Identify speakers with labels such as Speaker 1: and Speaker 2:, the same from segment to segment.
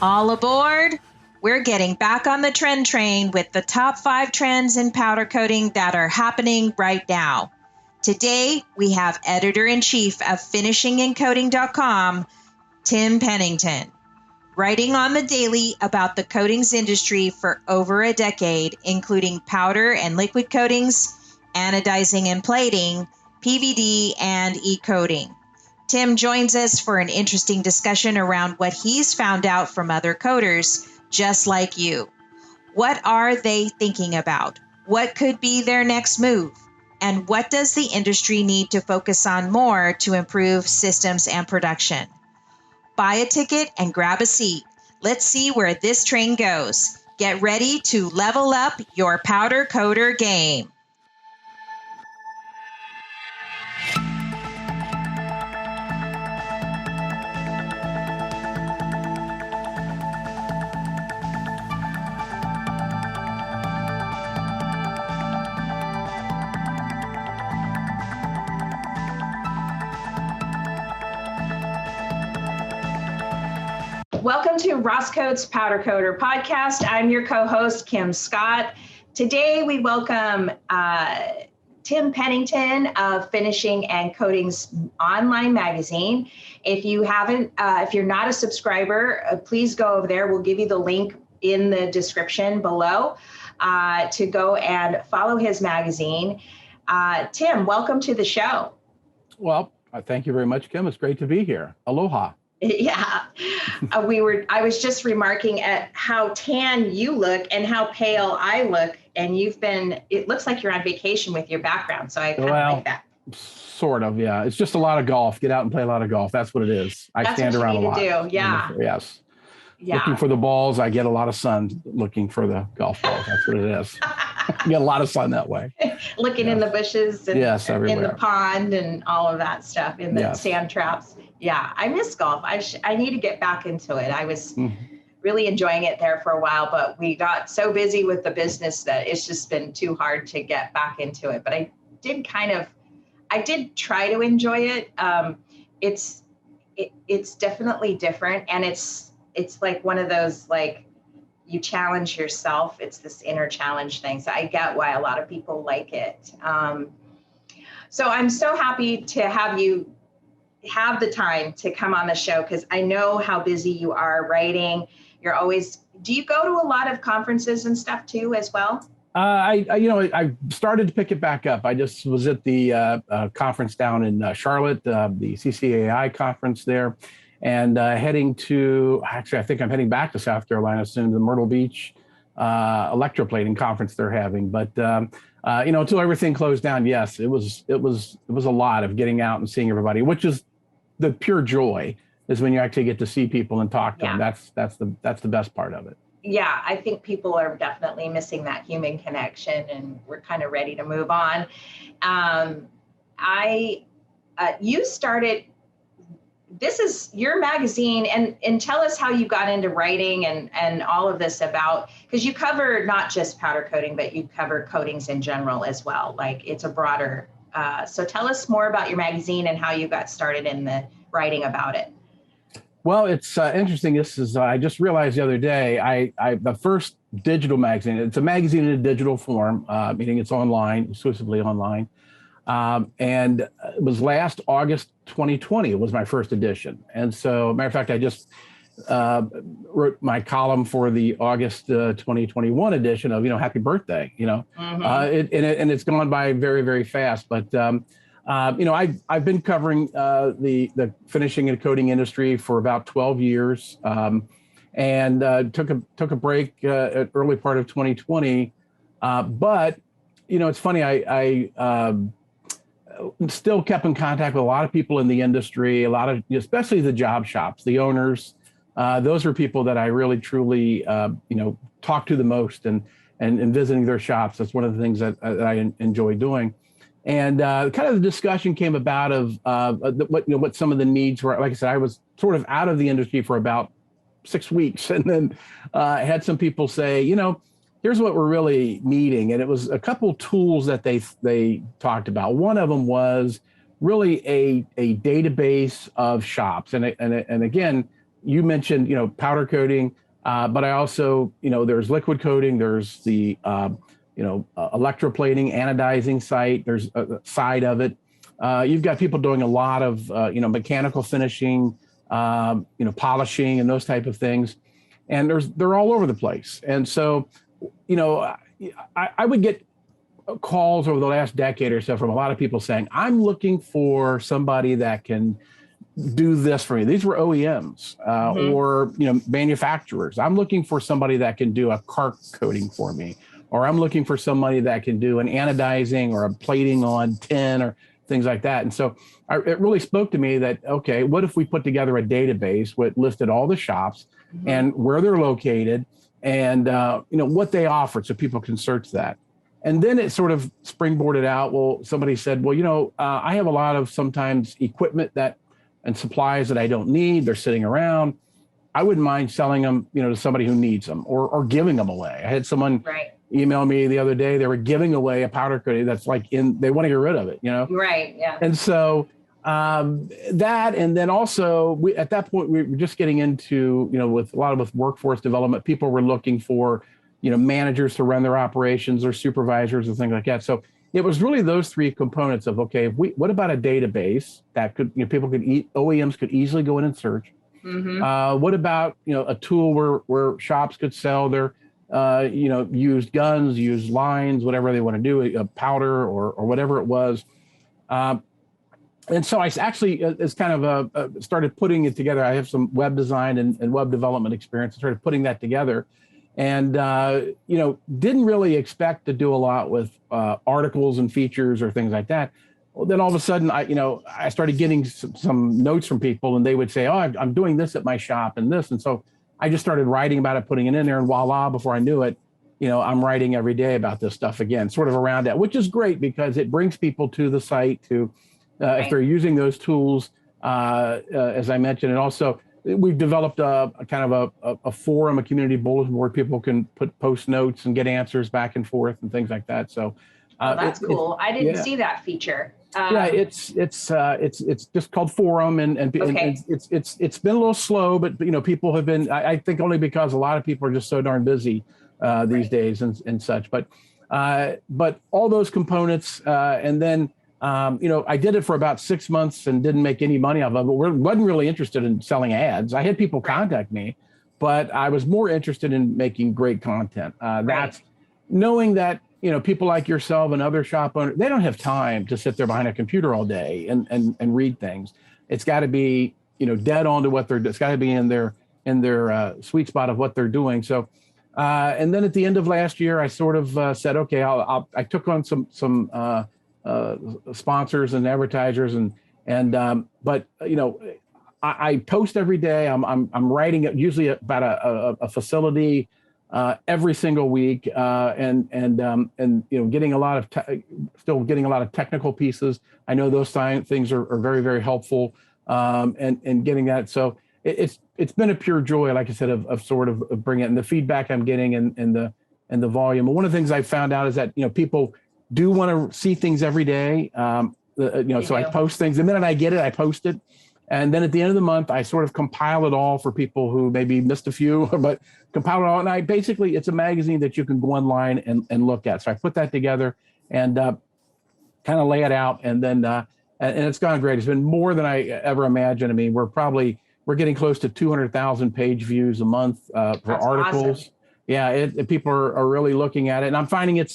Speaker 1: All aboard! We're getting back on the trend train with the top 5 trends in powder coating that are happening right now. Today, we have Editor-in-Chief of finishingandcoating.com, Tim Pennington. Writing on the daily about the coatings industry for over a decade, including powder and liquid coatings, anodizing and plating, PVD and E-coating. Tim joins us for an interesting discussion around what he's found out from other coaters, just like you. What are they thinking about? What could be their next move? And what does the industry need to focus on more to improve systems and production? Buy a ticket and grab a seat. Let's see where this train goes. Get ready to level up your powder coater game. Welcome to Roscoe's Powder Coater Podcast. I'm your co-host, Kim Scott. Today, we welcome Tim Pennington of Finishing and Coating's online magazine. If you haven't, if you're not a subscriber, please go over there. We'll give you the link in the description below to go and follow his magazine. Tim, welcome to the show.
Speaker 2: Well, thank you very much, Kim. It's great to be here. Aloha.
Speaker 1: Yeah, I was just remarking at how tan you look and how pale I look, and it looks like you're on vacation with your background. So I kind of like that.
Speaker 2: Sort of, yeah. It's just a lot of golf. Get out and play a lot of golf. That's what it is. I stand around a lot. That's what you need to do, yeah.
Speaker 1: Yes.
Speaker 2: Yeah. Looking for the balls. I get a lot of sun looking for the golf balls. That's what it is. Get a lot of sun that way.
Speaker 1: Looking in the bushes and in the pond and all of that stuff, in the sand traps. Yeah, I miss golf. I need to get back into it. I was really enjoying it there for a while, but we got so busy with the business that it's just been too hard to get back into it. But I did try to enjoy it. It's definitely different, and it's like one of those, like, you challenge yourself. It's this inner challenge thing. So I get why a lot of people like it. So I'm so happy to have you have the time to come on the show, because I know how busy you are writing. Do you go to a lot of conferences and stuff too as well?
Speaker 2: I started to pick it back up. I just was at the conference down in Charlotte, the CCAI conference there, and heading to, actually, I think I'm heading back to South Carolina soon, the Myrtle Beach electroplating conference they're having. But until everything closed down, yes, it was a lot of getting out and seeing everybody, which is the pure joy, is when you actually get to see people and talk to them. That's the best part of it. Yeah,
Speaker 1: I think people are definitely missing that human connection, and we're kind of ready to move on. You started, this is your magazine, and tell us how you got into writing and all of this about, because you cover not just powder coating, but you cover coatings in general as well. Like, it's a broader, so tell us more about your magazine and how you got started in the writing about it.
Speaker 2: Well, it's interesting. I just realized the other day, the first digital magazine, it's a magazine in a digital form, meaning it's online, exclusively online. And it was last August 2020, it was my first edition. And so, matter of fact, I just wrote my column for the August 2021 edition of, happy birthday, and it's gone by very, very fast. But, I've been covering the finishing and coating industry for about 12 years, and took a break at early part of 2020. But, it's funny, I still kept in contact with a lot of people in the industry, especially the job shops, the owners. Those are people that I really, truly, talk to the most, and visiting their shops. That's one of the things that I enjoy doing. And kind of the discussion came about of what some of the needs were. Like I said, I was sort of out of the industry for about 6 weeks, and then I had some people say, here's what we're really needing. And it was a couple tools that they talked about. One of them was really a database of shops. And again, you mentioned, powder coating, but I also, there's liquid coating, there's the, electroplating, anodizing there's a side of it. You've got people doing a lot of, mechanical finishing, polishing and those type of things. And they're all over the place. And so, I would get calls over the last decade or so from a lot of people saying, I'm looking for somebody that can do this for me. These were OEMs or manufacturers. I'm looking for somebody that can do a car coating for me, or I'm looking for somebody that can do an anodizing or a plating on tin or things like that. And so it really spoke to me that, okay, what if we put together a database that listed all the shops and where they're located and what they offered, so people can search that. And then it sort of springboarded out. Well, somebody said, well, I have a lot of sometimes equipment and supplies that I don't need. They're sitting around. I wouldn't mind selling them, to somebody who needs them or giving them away. I had someone email me the other day. They were giving away a powder coating that's they want to get rid of it,
Speaker 1: Right. Yeah.
Speaker 2: And so that, and then also at that point, we were just getting into, with a lot of workforce development, people were looking for, managers to run their operations or supervisors and things like that. So it was really those three components of, okay, what about a database that could, OEMs could easily go in and search? What about, a tool where shops could sell their, used guns, used lines, whatever they want to do, a powder or whatever it was. And so I actually, it's kind of started putting it together. I have some web design and web development experience. I started putting that together. And, didn't really expect to do a lot with articles and features or things like that. Well, then all of a sudden, I started getting some notes from people, and they would say, oh, I'm doing this at my shop and this. And so I just started writing about it, putting it in there, and voila, before I knew it, I'm writing every day about this stuff again, sort of around that, which is great because it brings people to the site to, if they're using those tools, as I mentioned, and also, we've developed a kind of a forum, a community bulletin board. People can post notes and get answers back and forth and things like that. So
Speaker 1: that's cool. I didn't see that feature.
Speaker 2: It's just called forum, and it's been a little slow, but people have been. I think only because a lot of people are just so darn busy these days and such. But all those components, and then. I did it for about 6 months and didn't make any money off of it. Wasn't really interested in selling ads. I had people contact me, but I was more interested in making great content. That's knowing that, people like yourself and other shop owners, they don't have time to sit there behind a computer all day and read things. It's got to be, dead on to what it's got to be in their sweet spot of what they're doing. So, and then at the end of last year, I sort of said, okay, I took on some sponsors and advertisers but I post every day. I'm writing usually about a facility every single week and getting a lot of still getting a lot of technical pieces. I know those things are very, very helpful and getting that. So it's been a pure joy, like I said, of sort of bringing it, and the feedback I'm getting and the volume. And one of the things I found out is that people do want to see things every day. So I post things. The minute I get it, I post it. And then at the end of the month, I sort of compile it all for people who maybe missed a few, but compile it all. And it's a magazine that you can go online and look at. So I put that together and kind of lay it out. And then, and it's gone great. It's been more than I ever imagined. I mean, we're getting close to 200,000 page views a month for That's articles. Awesome. Yeah, people are really looking at it. And I'm finding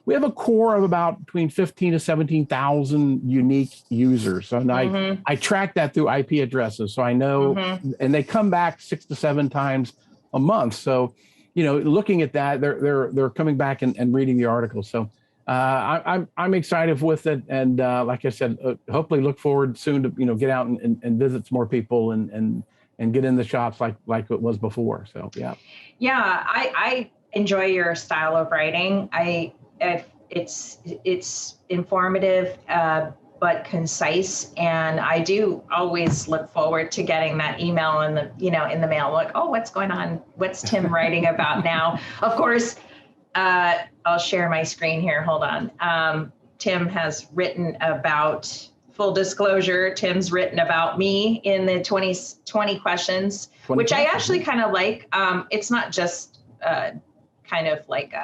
Speaker 2: we have a core of about between 15 to 17,000 unique users. So I track that through IP addresses. So I know, and they come back 6 to 7 times a month. So, looking at that, they're coming back and reading the articles. So I'm excited with it. And like I said, hopefully look forward soon to, get out and visit some more people and get in the shops like it was before. So, yeah.
Speaker 1: Yeah. I enjoy your style of writing. It's informative, but concise. And I do always look forward to getting that email in the mail. Like, oh, what's going on? What's Tim writing about now? Of course, I'll share my screen here. Hold on. Tim has written about full disclosure, Tim's written about me in the 20 questions, which I actually kind of like. It's not just kind of like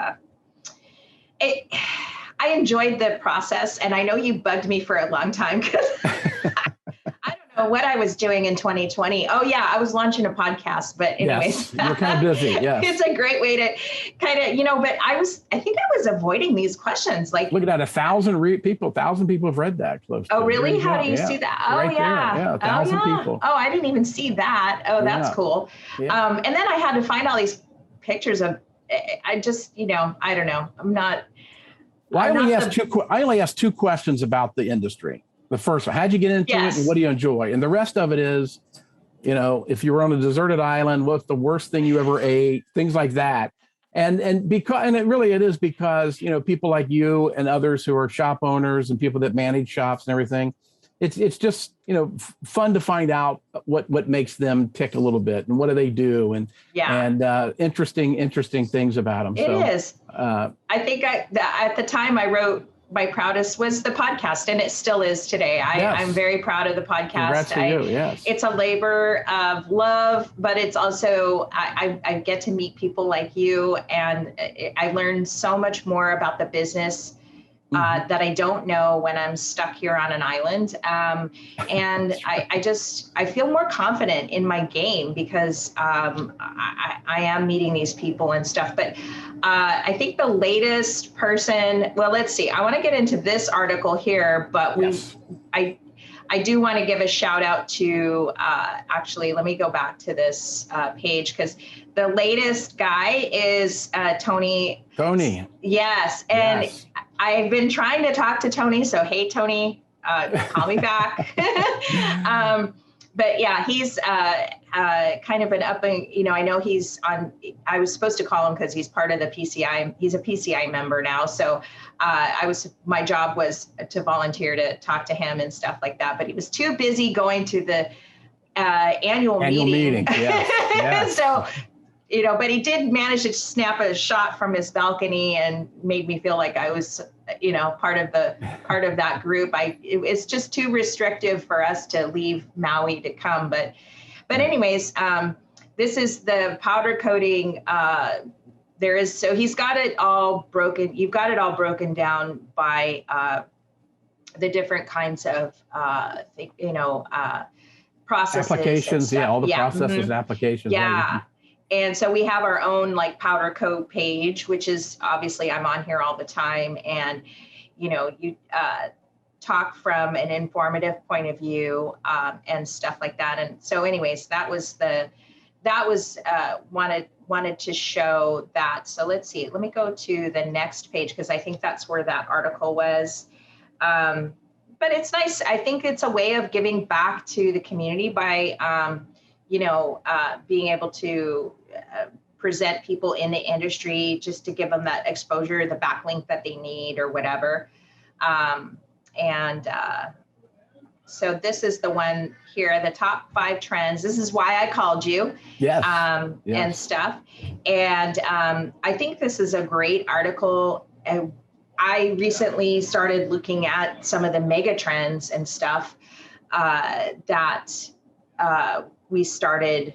Speaker 1: I enjoyed the process, and I know you bugged me for a long time because I don't know what I was doing in 2020. Oh yeah, I was launching a podcast, but anyways,
Speaker 2: yes, you're kind of busy. Yes.
Speaker 1: It's a great way to kind of, but I think I was avoiding these questions. Like,
Speaker 2: look at that, 1,000 people have read that close.
Speaker 1: Oh, really? How do you see that? Oh,
Speaker 2: right
Speaker 1: yeah.
Speaker 2: There. Yeah, 1,000 people.
Speaker 1: Oh, I didn't even see that. Oh, that's cool. Yeah. And then I had to find all these pictures of, I just, I don't know. I'm not.
Speaker 2: Well, I only asked two questions about the industry. The first one, how'd you get into it and what do you enjoy? And the rest of it is, if you were on a deserted island, what's the worst thing you ever ate? Things like that. And it is because, people like you and others who are shop owners and people that manage shops and everything, it's just, fun to find out what makes them tick a little bit and what do they do and interesting things about them.
Speaker 1: It is. I think at the time I wrote my proudest was the podcast, and it still is today. I'm very proud of the podcast.
Speaker 2: Congrats to you, yes.
Speaker 1: It's a labor of love, but it's also, I get to meet people like you, and I learned so much more about the business that I don't know when I'm stuck here on an island. And I feel more confident in my game because I am meeting these people and stuff. But I think the latest person, well, let's see, I want to get into this article here, but I do want to give a shout out to, actually, let me go back to this page because the latest guy is Tony.
Speaker 2: Tony.
Speaker 1: Yes. And I've been trying to talk to Tony. So, hey, Tony, call me back. But yeah, he's kind of an I know he's on, I was supposed to call him because he's part of the PCI. He's a PCI member now. So my job was to volunteer to talk to him and stuff like that. But he was too busy going to the annual meeting. Yes. So, but he did manage to snap a shot from his balcony and made me feel like I was, part of that group. It's just too restrictive for us to leave Maui to come. But anyways, this is the powder coating. So he's got it all broken. You've got it all broken down by the different kinds of, processes.
Speaker 2: Applications. Yeah. All the processes and applications.
Speaker 1: Yeah. And so we have our own powder coat page, which is obviously I'm on here all the time. And, you talk from an informative point of view and stuff like that. And so anyways, wanted to show that. So let's see, let me go to the next page because I think that's where that article was. But it's nice. I think it's a way of giving back to the community by, being able to present people in the industry just to give them that exposure, the backlink that they need or whatever. So this is the one here, the top 5 trends. This is why I called you.
Speaker 2: Yes.
Speaker 1: And stuff. And I think this is a great article. I recently started looking at some of the mega trends and stuff that we started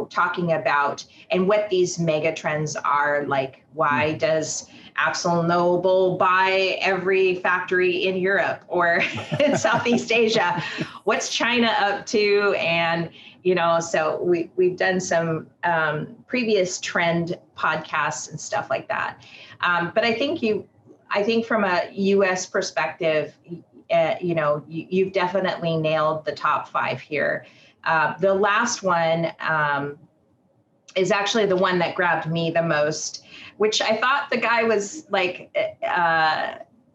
Speaker 1: talking about and what these mega trends are. Like, why does AkzoNobel buy every factory in Europe or in Southeast Asia? What's China up to? And, so we've done some previous trend podcasts and stuff like that. But I think from a US perspective, you've definitely nailed the top 5 here. The last one is actually the one that grabbed me the most, which I thought the guy was like,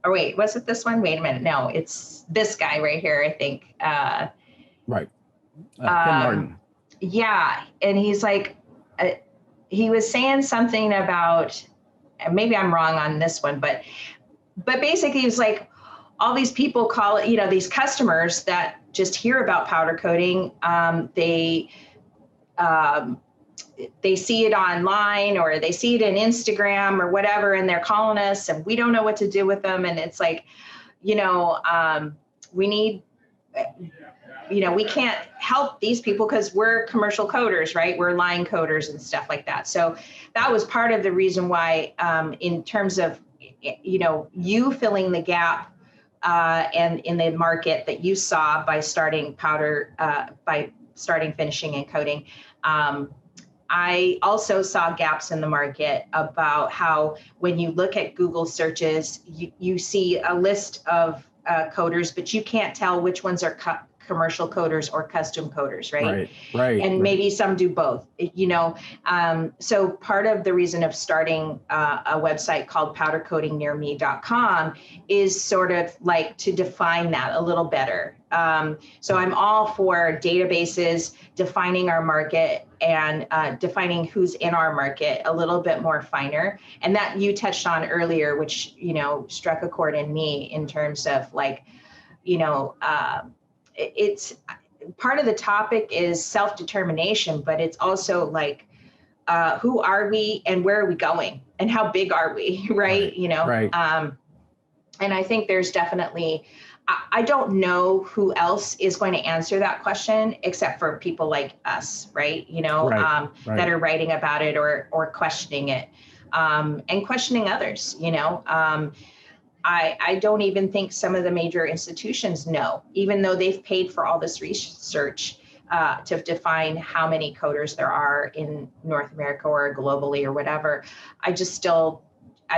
Speaker 1: or wait, was it this one? Wait a minute. No, it's this guy right here, I think.
Speaker 2: Right. Ken Martin.
Speaker 1: Yeah. And he's like, he was saying something about, maybe I'm wrong on this one, but basically he was like, all these people call it, these customers that just hear about powder coating, they see it online or they see it in Instagram or whatever, and they're calling us and we don't know what to do with them. And it's like, we need, we can't help these people because we're commercial coders, right? We're line coders and stuff like that. So that was part of the reason why, in terms of, you filling the gap and in the market that you saw by starting finishing and coating. I also saw gaps in the market about how when you look at Google searches, you see a list of coders, but you can't tell which ones are commercial coders or custom coders, right?
Speaker 2: Right.
Speaker 1: And maybe some do both, so part of the reason of starting a website called powdercoatingnearme.com is sort of like to define that a little better. So I'm all for databases, defining our market and defining who's in our market a little bit more finer. And that you touched on earlier, which, struck a chord in me in terms of like, it's part of the topic is self-determination, but it's also like, who are we and where are we going and how big are we, right?
Speaker 2: Right.
Speaker 1: And I think there's definitely, I don't know who else is going to answer that question except for people like us, right? That are writing about it or questioning it, and questioning others, I don't even think some of the major institutions know, even though they've paid for all this research to define how many coders there are in North America or globally or whatever. I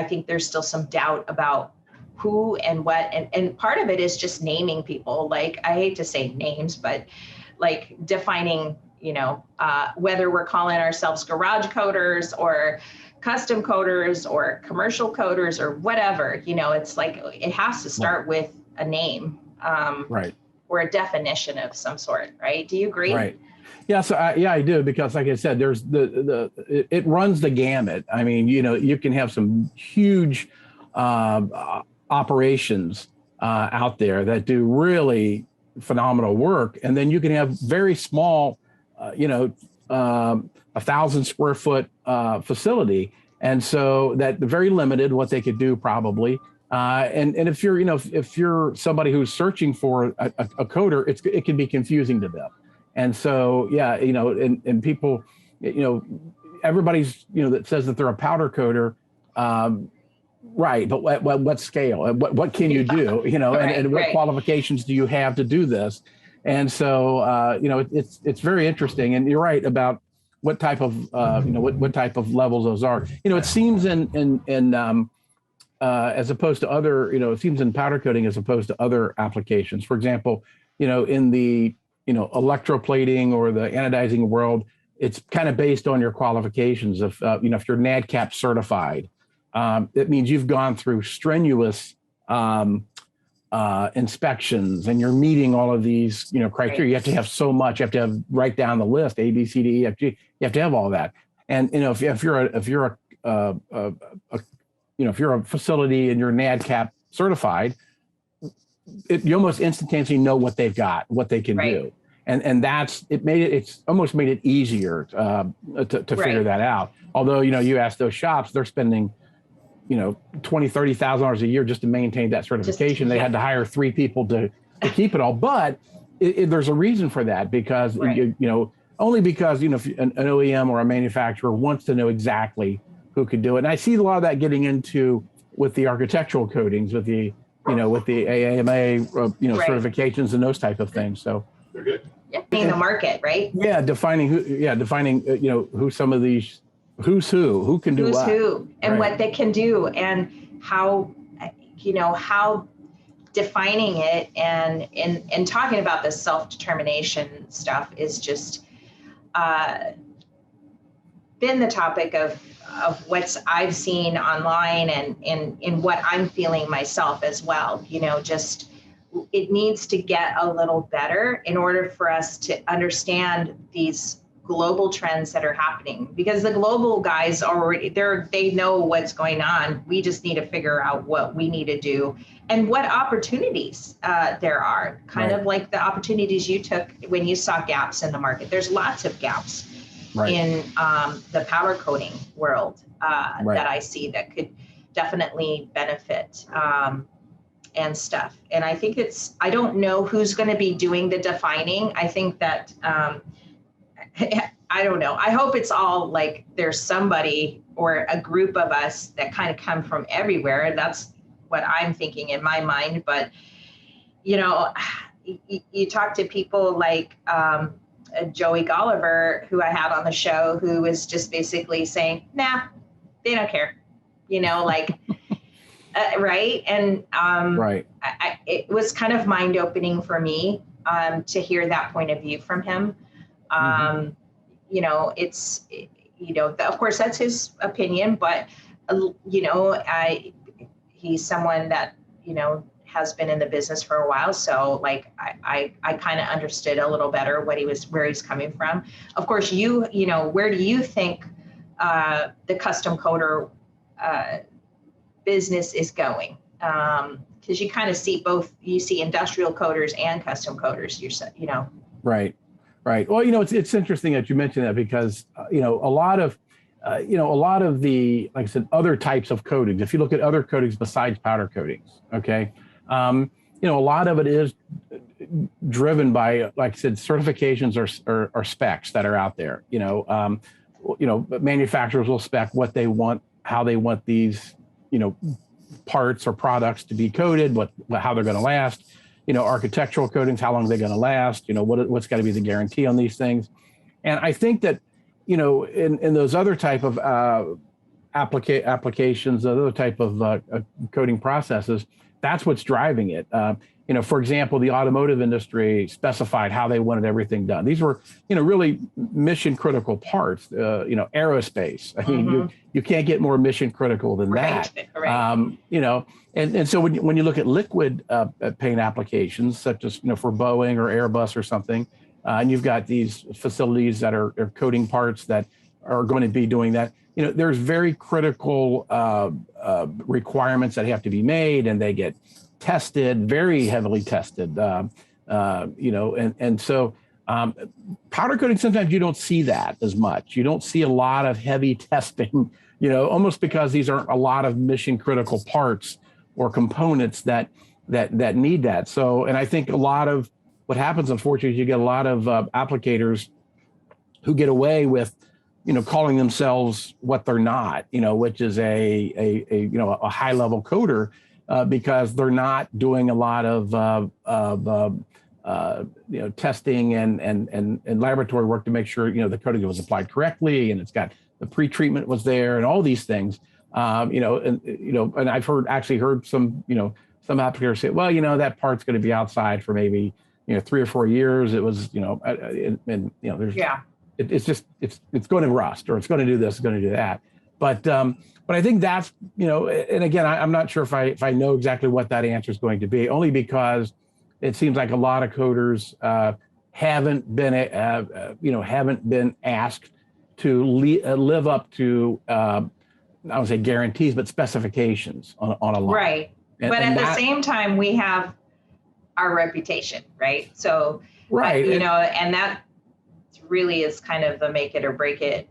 Speaker 1: think there's still some doubt about who and what, and part of it is just naming people. Like, I hate to say names, but like defining, whether we're calling ourselves garage coders or custom coders or commercial coders or whatever, it's like, it has to start with a name, or a definition of some sort, right? Do you agree?
Speaker 2: Right. Yeah. So I do, because like I said, there's it runs the gamut. I mean, you can have some huge operations out there that do really phenomenal work. And then you can have very small, 1,000 square foot facility. And so that very limited what they could do probably. And if you're, if you're somebody who's searching for a coder, it can be confusing to them. And so, yeah, and people, everybody's, that says that they're a powder coder, right. But what scale, what can you do, and what qualifications do you have to do this? And so, it's very interesting. And you're right about what type of, what type of levels those are. It seems in as opposed to other, it seems in powder coating as opposed to other applications. For example, in the, electroplating or the anodizing world, it's kind of based on your qualifications. If you're NADCAP certified, it means you've gone through strenuous inspections and you're meeting all of these, criteria. You have to have so much. You have to write down the list, A, B, C, D, E, F, G. You have to have all that. And if you're a facility and you're NADCAP certified, you almost instantaneously know what they've got, what they can do. And it's almost made it easier to figure that out. Although, you ask those shops, they're spending, $20,000, $30,000 a year just to maintain that certification. They had to hire 3 people to keep it all. But there's a reason for that, because, only because, if an OEM or a manufacturer wants to know exactly who could do it. And I see a lot of that getting into with the architectural coatings, with the, with the AAMA, certifications and those type of things. So
Speaker 3: they're good.
Speaker 1: Yeah, in the market, right?
Speaker 2: Yeah, defining who some of these, who can do what.
Speaker 1: Who and what they can do, and how, how defining it and talking about this self-determination stuff is just been the topic of what I've seen online and in what I'm feeling myself as well. Just it needs to get a little better in order for us to understand these global trends that are happening, because the global guys already they know what's going on. We just need to figure out what we need to do and what opportunities there are, kind of like the opportunities you took when you saw gaps in the market. There's lots of gaps in the powder coating world that I see that could definitely benefit and stuff. And I think I don't know who's going to be doing the defining. I think that, I don't know. I hope it's all like there's somebody or a group of us that kind of come from everywhere. That's what I'm thinking in my mind. But, you know, you talk to people like Joey Golliver, who I had on the show, who was just basically saying, nah, they don't care, you know, like, right. And
Speaker 2: Right.
Speaker 1: it was kind of mind opening for me to hear that point of view from him. You know, it's, you know, of course that's his opinion, but, you know, he's someone that, you know, has been in the business for a while. So like, I kind of understood a little better where he's coming from. Of course, you know, where do you think the custom coater business is going? Because you kind of see both, you see industrial coaters and custom coaters, you know.
Speaker 2: Right. Right. Well, you know, it's interesting that you mentioned that because, you know, a lot of the, like I said, other types of coatings, if you look at other coatings besides powder coatings, okay, you know, a lot of it is driven by, like I said, certifications or specs that are out there. You know, manufacturers will spec what they want, how they want these, you know, parts or products to be coated, how they're going to last. You know, architectural coatings, how long are they going to last? You know, what's got to be the guarantee on these things? And I think that, you know, in those other type of applications, other type of coating processes, that's what's driving it. You know, for example, the automotive industry specified how they wanted everything done. These were, you know, really mission critical parts. You know, aerospace. I mean, you can't get more mission critical than that. Right. You know, and so when you look at liquid paint applications, such as, you know, for Boeing or Airbus or something, and you've got these facilities that are coating parts that are going to be doing that. You know, there's very critical requirements that have to be made, and they get tested, very heavily tested. You know, and so powder coating, sometimes you don't see that as much. You don't see a lot of heavy testing, you know, almost because these aren't a lot of mission critical parts or components that need that. So, and I think a lot of what happens, unfortunately, is you get a lot of applicators who get away with, you know, calling themselves what they're not, you know, which is a you know, a high level coater, because they're not doing a lot of you know, testing and laboratory work to make sure, you know, the coating was applied correctly and it's got the pre-treatment was there and all these things. You know, and I've actually heard some, you know, some applicators say, well, you know, that part's going to be outside for maybe, you know, 3 or 4 years. It was, you know, and you know, there's, it's just, it's going to rust, or it's going to do this, it's going to do that. But I think that's, you know, and again, I'm not sure if I know exactly what that answer is going to be, only because it seems like a lot of coders haven't been asked to live up to, I would say guarantees, but specifications on a line.
Speaker 1: Right. But at the same time, we have our reputation, right? So, right. You know, and that really is kind of the make it or break it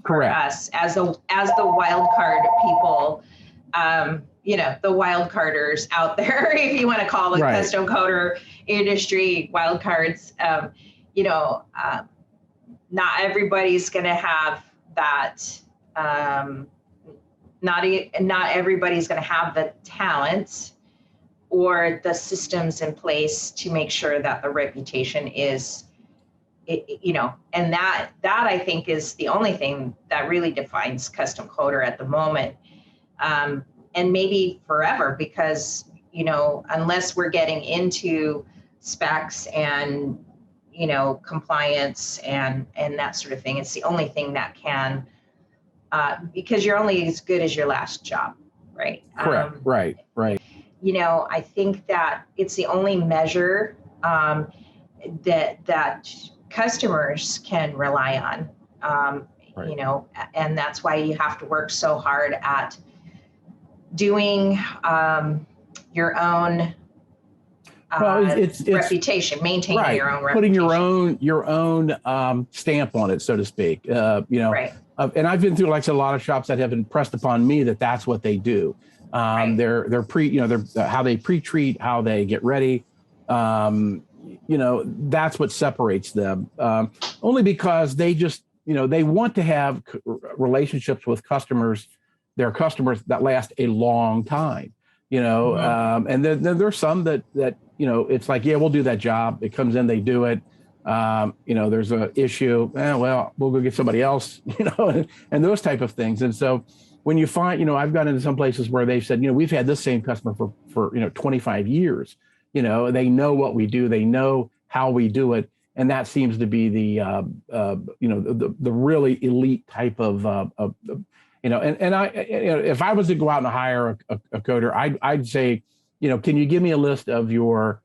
Speaker 1: for us as the wild card people, you know, the wild carders out there, if you want to call the custom coater industry wild cards. You know, not everybody's going to have that. Not everybody's going to have the talent or the systems in place to make sure that the reputation is, you know, and that I think is the only thing that really defines custom coater at the moment, and maybe forever, because, you know, unless we're getting into specs and, you know, compliance and that sort of thing, it's the only thing that can, because you're only as good as your last job, right?
Speaker 2: Correct. Right.
Speaker 1: You know, I think that it's the only measure that customers can rely on, you know, and that's why you have to work so hard at doing your own reputation, maintaining your own reputation.
Speaker 2: Putting your own stamp on it, so to speak. You know, and I've been through, like I said, a lot of shops that have impressed upon me that that's what they do. They're how they pre-treat, how they get ready. That's what separates them. Only because they just, they want to have relationships with their customers that last a long time. And then there's some that it's like, yeah, we'll do that job. It comes in, they do it. There's an issue. Well, we'll go get somebody else. And those type of things. And so when you find, I've gone into some places where they've said, we've had this same customer for 25 years. They know what we do. They know how we do it. And that seems to be the really elite type of and I, if I was to go out and hire a coder, I'd say, can you give me a list of your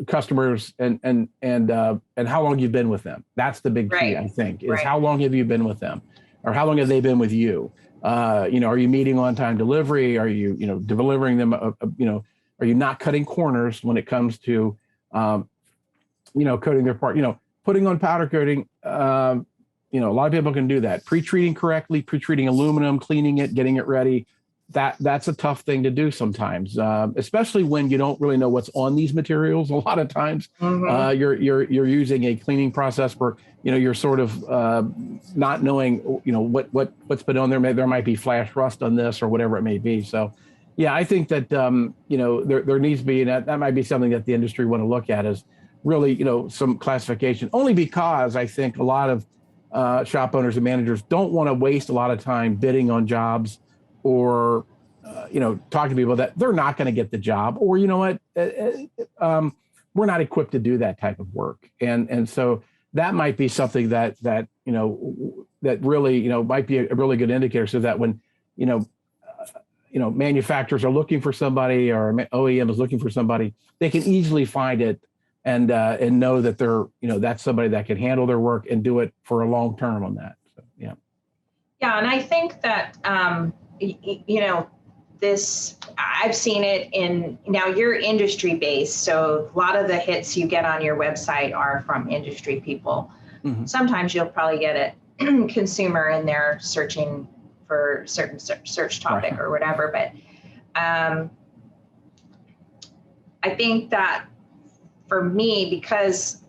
Speaker 2: customers and how long you've been with them? That's the big key, I think, is how long have you been with them, or how long have they been with you? Are you meeting on-time delivery? Are you, delivering them? Are you not cutting corners when it comes to, coating their part? Putting on powder coating. A lot of people can do that. Pre-treating correctly, pre-treating aluminum, cleaning it, getting it ready. That's a tough thing to do sometimes, especially when you don't really know what's on these materials. A lot of times, you're using a cleaning process where you're sort of not knowing what's been on there. Maybe there might be flash rust on this or whatever it may be. So, yeah, I think that there needs to be, and that might be something that the industry want to look at, is really some classification. Only because I think a lot of shop owners and managers don't want to waste a lot of time bidding on jobs, or talking to people that they're not going to get the job, or we're not equipped to do that type of work, and so that might be something that really might be a really good indicator, so that when manufacturers are looking for somebody, or OEM is looking for somebody, they can easily find it and know that they're that's somebody that can handle their work and do it for a long term on that. So, yeah.
Speaker 3: Yeah, and I think that this, I've seen it in, now you're industry based, so a lot of the hits you get on your website are from industry people. Mm-hmm. Sometimes you'll probably get a consumer in there searching for certain search topic or whatever, but I think that for me, because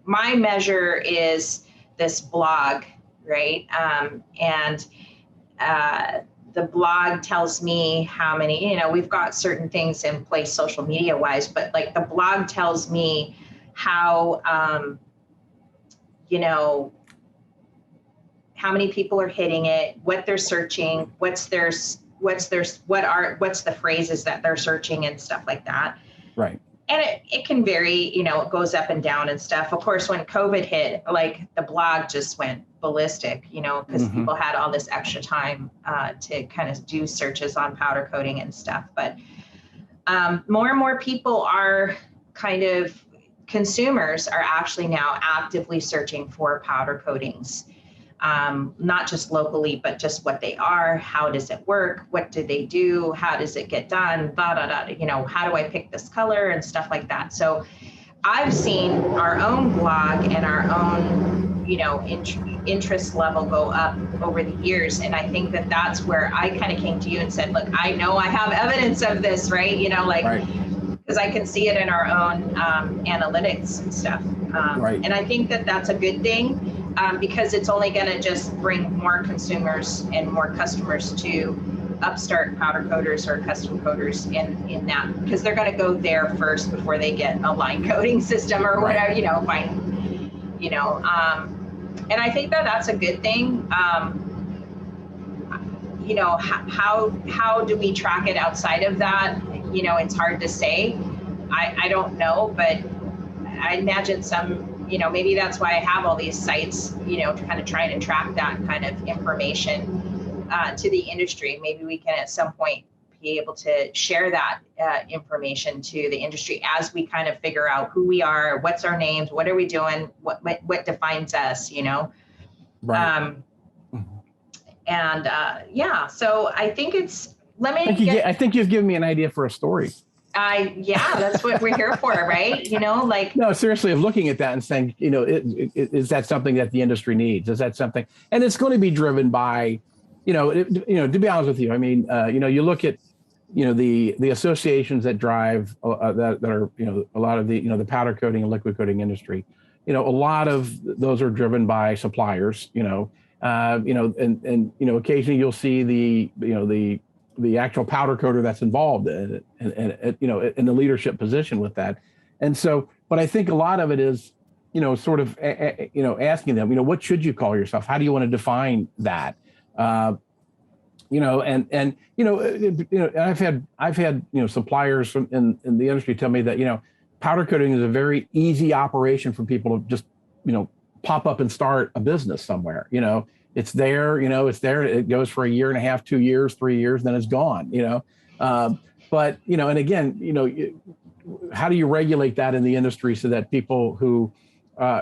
Speaker 3: my measure is this blog, right? And the blog tells me how many, we've got certain things in place social media wise, but like the blog tells me how, how many people are hitting it, what they're searching, what's the phrases that they're searching and stuff like that.
Speaker 2: Right.
Speaker 3: And it can vary, it goes up and down and stuff. Of course, when COVID hit, like the blog just went ballistic, because people had all this extra time to kind of do searches on powder coating and stuff. But more and more people are consumers are actually now actively searching for powder coatings. Not just locally, but just what they are, how does it work, what do they do, how does it get done, how do I pick this color and stuff like that. So I've seen our own blog and our own, interest level go up over the years. And I think that that's where I kind of came to you and said, look, I know I have evidence of this, right? Because I can see it in our own analytics and stuff. And I think that that's a good thing. Because it's only going to just bring more consumers and more customers to upstart powder coaters or custom coaters in that, because they're going to go there first before they get a line coating system or whatever, and I think that that's a good thing. How do we track it outside of that? It's hard to say. I don't know, but I imagine some, maybe that's why I have all these sites, to kind of try to track that kind of information to the industry. Maybe we can at some point be able to share that information to the industry as we kind of figure out who we are, what's our names, what are we doing, what defines us,
Speaker 2: Right.
Speaker 3: So I think it's,
Speaker 2: I think you've given me an idea for a story.
Speaker 3: That's what we're here for, right?
Speaker 2: No, seriously, of looking at that and saying, is that something that the industry needs? Is that something? And it's going to be driven by, to be honest with you, I mean, you look at the associations that drive that are a lot of the the powder coating and liquid coating industry, a lot of those are driven by suppliers, and occasionally you'll see the actual powder coater that's involved in it, and in the leadership position with that. And so, but I think a lot of it is sort of asking them, what should you call yourself? How do you want to define that? And I've had suppliers in the industry tell me that powder coating is a very easy operation for people to just pop up and start a business somewhere. It's there, it goes for a year and a half, 2 years, 3 years, then it's gone. But and again, how do you regulate that in the industry so that people who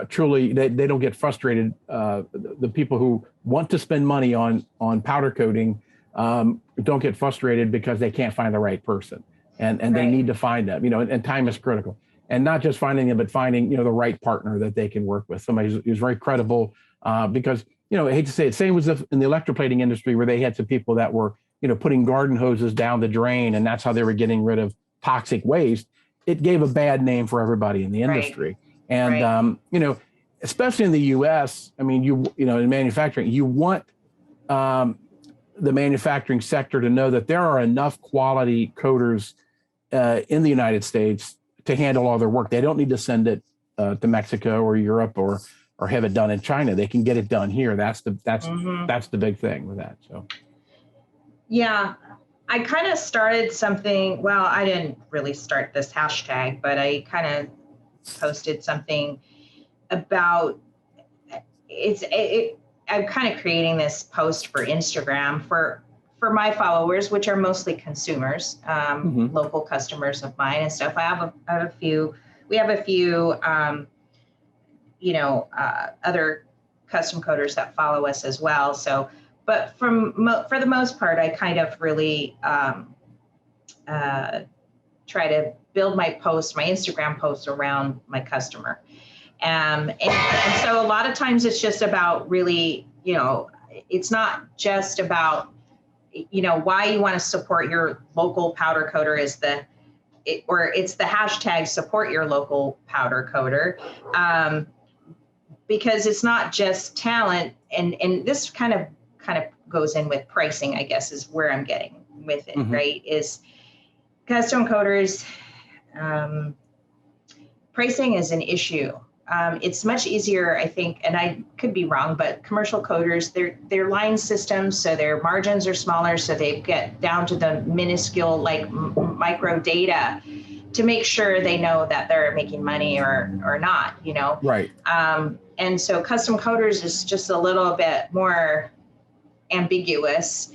Speaker 2: truly they don't get frustrated? The people who want to spend money on powder coating don't get frustrated because they can't find the right person, and right. They need to find them, and time is critical, and not just finding them, but finding, the right partner that they can work with, somebody who's very credible, because, I hate to say it, same was in the electroplating industry where they had some people that were, putting garden hoses down the drain, and that's how they were getting rid of toxic waste. It gave a bad name for everybody in the industry. Right. And, right. Especially in the US, I mean, in manufacturing, you want, the manufacturing sector to know that there are enough quality coaters in the United States to handle all their work. They don't need to send it to Mexico or Europe or have it done in China. They can get it done here. That's the big thing with that. So,
Speaker 3: yeah, I kind of started something. Well, I didn't really start this hashtag, but I kind of posted something about I'm kind of creating this post for Instagram for my followers, which are mostly consumers, local customers of mine and stuff. I have a few. We have a few, other custom coaters that follow us as well. So, but for the most part, I kind of really try to build my Instagram posts around my customer. And so a lot of times it's just about really, it's not just about, why you want to support your local powder coater it's the hashtag support your local powder coater, because it's not just talent. And this kind of goes in with pricing, I guess, is where I'm getting with it, right? Is custom coaters, pricing is an issue. It's much easier, I think, and I could be wrong, but commercial coaters, they're line systems, so their margins are smaller, so they get down to the minuscule, micro data to make sure they know that they're making money or not,
Speaker 2: Right.
Speaker 3: And so custom coaters is just a little bit more ambiguous.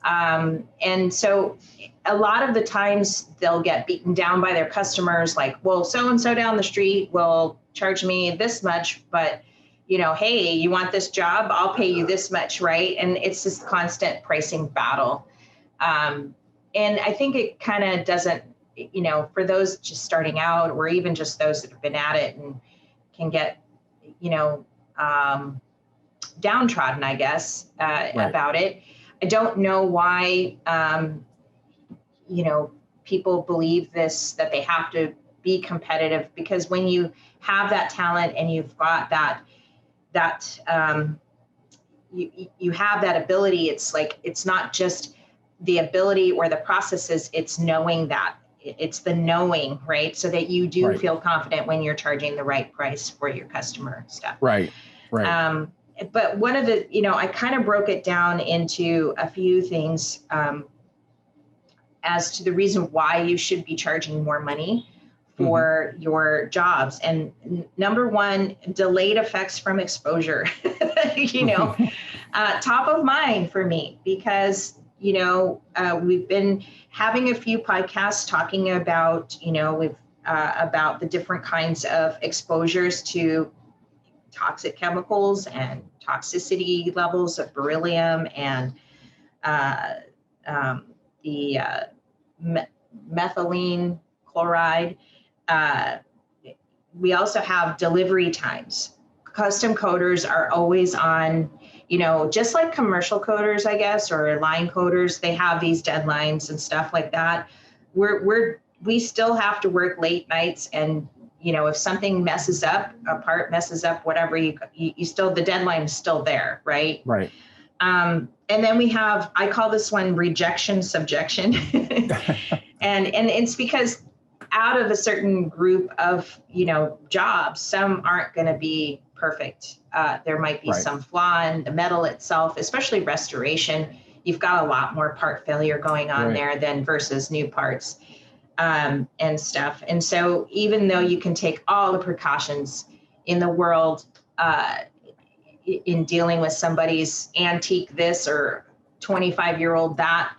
Speaker 3: And so a lot of the times they'll get beaten down by their customers, like, well, so-and-so down the street will charge me this much, but hey, you want this job? I'll pay you this much, right? And it's this constant pricing battle. And I think it kind of doesn't, for those just starting out, or even just those that have been at it and can get, downtrodden, I guess, right. about it. I don't know why, people believe that they have to be competitive, because when you have that talent and you've got that you have that ability, it's like, it's not just the ability or the processes, it's knowing that. It's the knowing, right? So that you do right. feel confident when you're charging the right price for your customer stuff.
Speaker 2: Right.
Speaker 3: But one of the, I kind of broke it down into a few things as to the reason why you should be charging more money for your jobs. And number one, delayed effects from exposure, top of mind for me, because, we've been having a few podcasts talking about, about the different kinds of exposures to toxic chemicals and toxicity levels of beryllium and the methylene chloride. We also have delivery times, custom coaters are always on, just like commercial coaters, I guess, or line coaters, they have these deadlines and stuff like that. We still have to work late nights, and if something messes up, a part messes up, whatever, you still, the deadline is still there, right?
Speaker 2: Right.
Speaker 3: And then we have, I call this one rejection subjection. and it's because out of a certain group of, jobs, some aren't going to be perfect. There might be some flaw in the metal itself, especially restoration. You've got a lot more part failure going on there than versus new parts and stuff. And so even though you can take all the precautions in the world in dealing with somebody's antique this or 25-year-old that,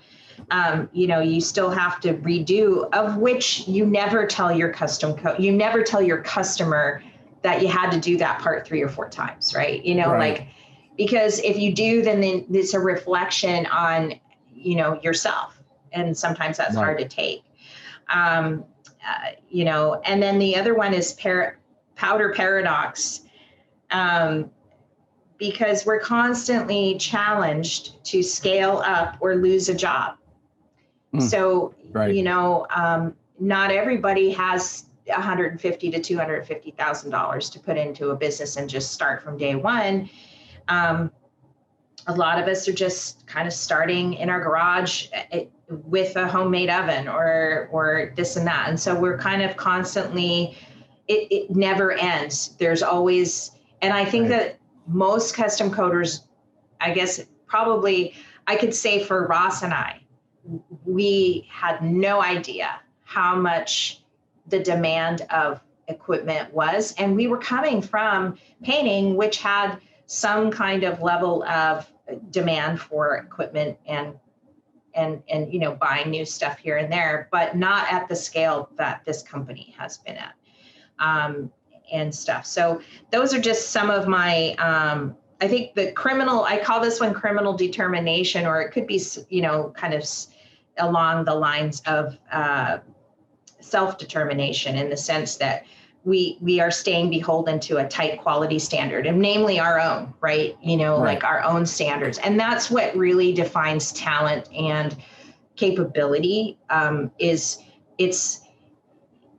Speaker 3: you still have to redo, of which you never tell your you never tell your customer that you had to do that part 3 or 4 times, right? Like, because if you do, then it's a reflection on, yourself. And sometimes that's hard to take. And then the other one is powder paradox. Because we're constantly challenged to scale up or lose a job. So, not everybody has $150,000 to $250,000 to put into a business and just start from day one. A lot of us are just kind of starting in our garage with a homemade oven or this and that. And so we're kind of constantly, it never ends. There's always, and I think that most custom coaters, I guess probably I could say for Ross and I, we had no idea how much the demand of equipment was. And we were coming from painting, which had some kind of level of demand for equipment and buying new stuff here and there, but not at the scale that this company has been at. And stuff. So those are just some of my, I think I call this one criminal determination, or it could be, kind of along the lines of self-determination, in the sense that we are staying beholden to a tight quality standard, and namely our own, right? Like our own standards. And that's what really defines talent and capability,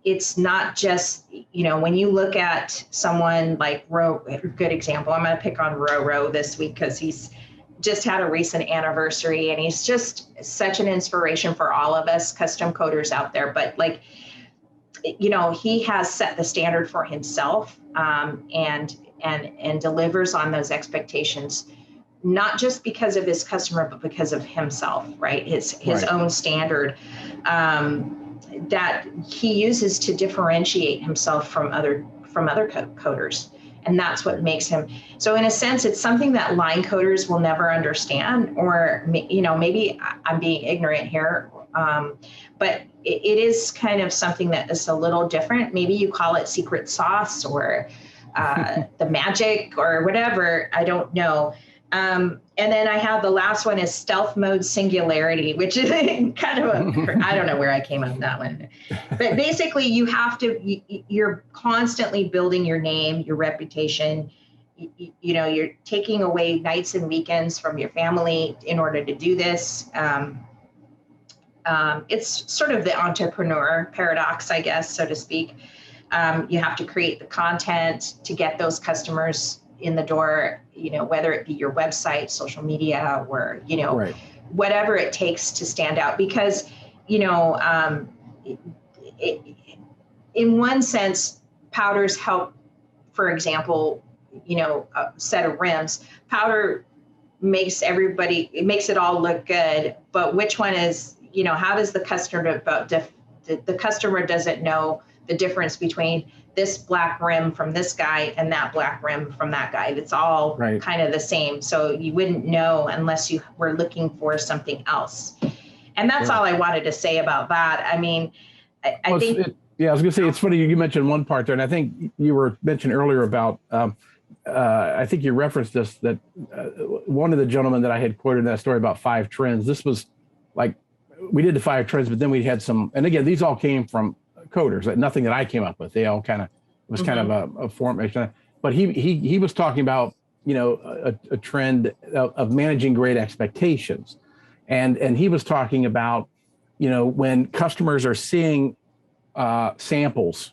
Speaker 3: it's not just, when you look at someone like good example, I'm going to pick on Roro this week because he's just had a recent anniversary, and he's just such an inspiration for all of us custom coaters out there. But he has set the standard for himself, and delivers on those expectations, not just because of his customer, but because of himself, right? His own standard. That he uses to differentiate himself from other coaters. And that's what makes him. So in a sense, it's something that line coaters will never understand, or, maybe I'm being ignorant here. But it is kind of something that is a little different. Maybe you call it secret sauce or the magic or whatever. I don't know. And then I have the last one is stealth mode singularity, which is kind of I don't know where I came up with that one. But basically you're constantly building your name, your reputation. You're taking away nights and weekends from your family in order to do this. It's sort of the entrepreneur paradox, I guess, so to speak. You have to create the content to get those customers in the door, whether it be your website, social media, or, whatever it takes to stand out. Because, in one sense, powders help, for example, a set of rims. Powder makes it all look good. But which one is, how does the customer, the customer doesn't know the difference between this black rim from this guy and that black rim from that guy. It's all kind of the same. So you wouldn't know unless you were looking for something else. And that's all I wanted to say about that. I mean, I think.
Speaker 2: I was going to say, it's funny you mentioned one part there, and I think you were mentioned earlier about, I think you referenced this, that one of the gentlemen that I had quoted in that story about 5 trends, this was like, we did the 5 trends, but then we had some, and again, these all came from coaters, nothing that I came up with. They all kind of, it was kind of a formation. but he was talking about, a trend of managing great expectations. And he was talking about, when customers are seeing samples,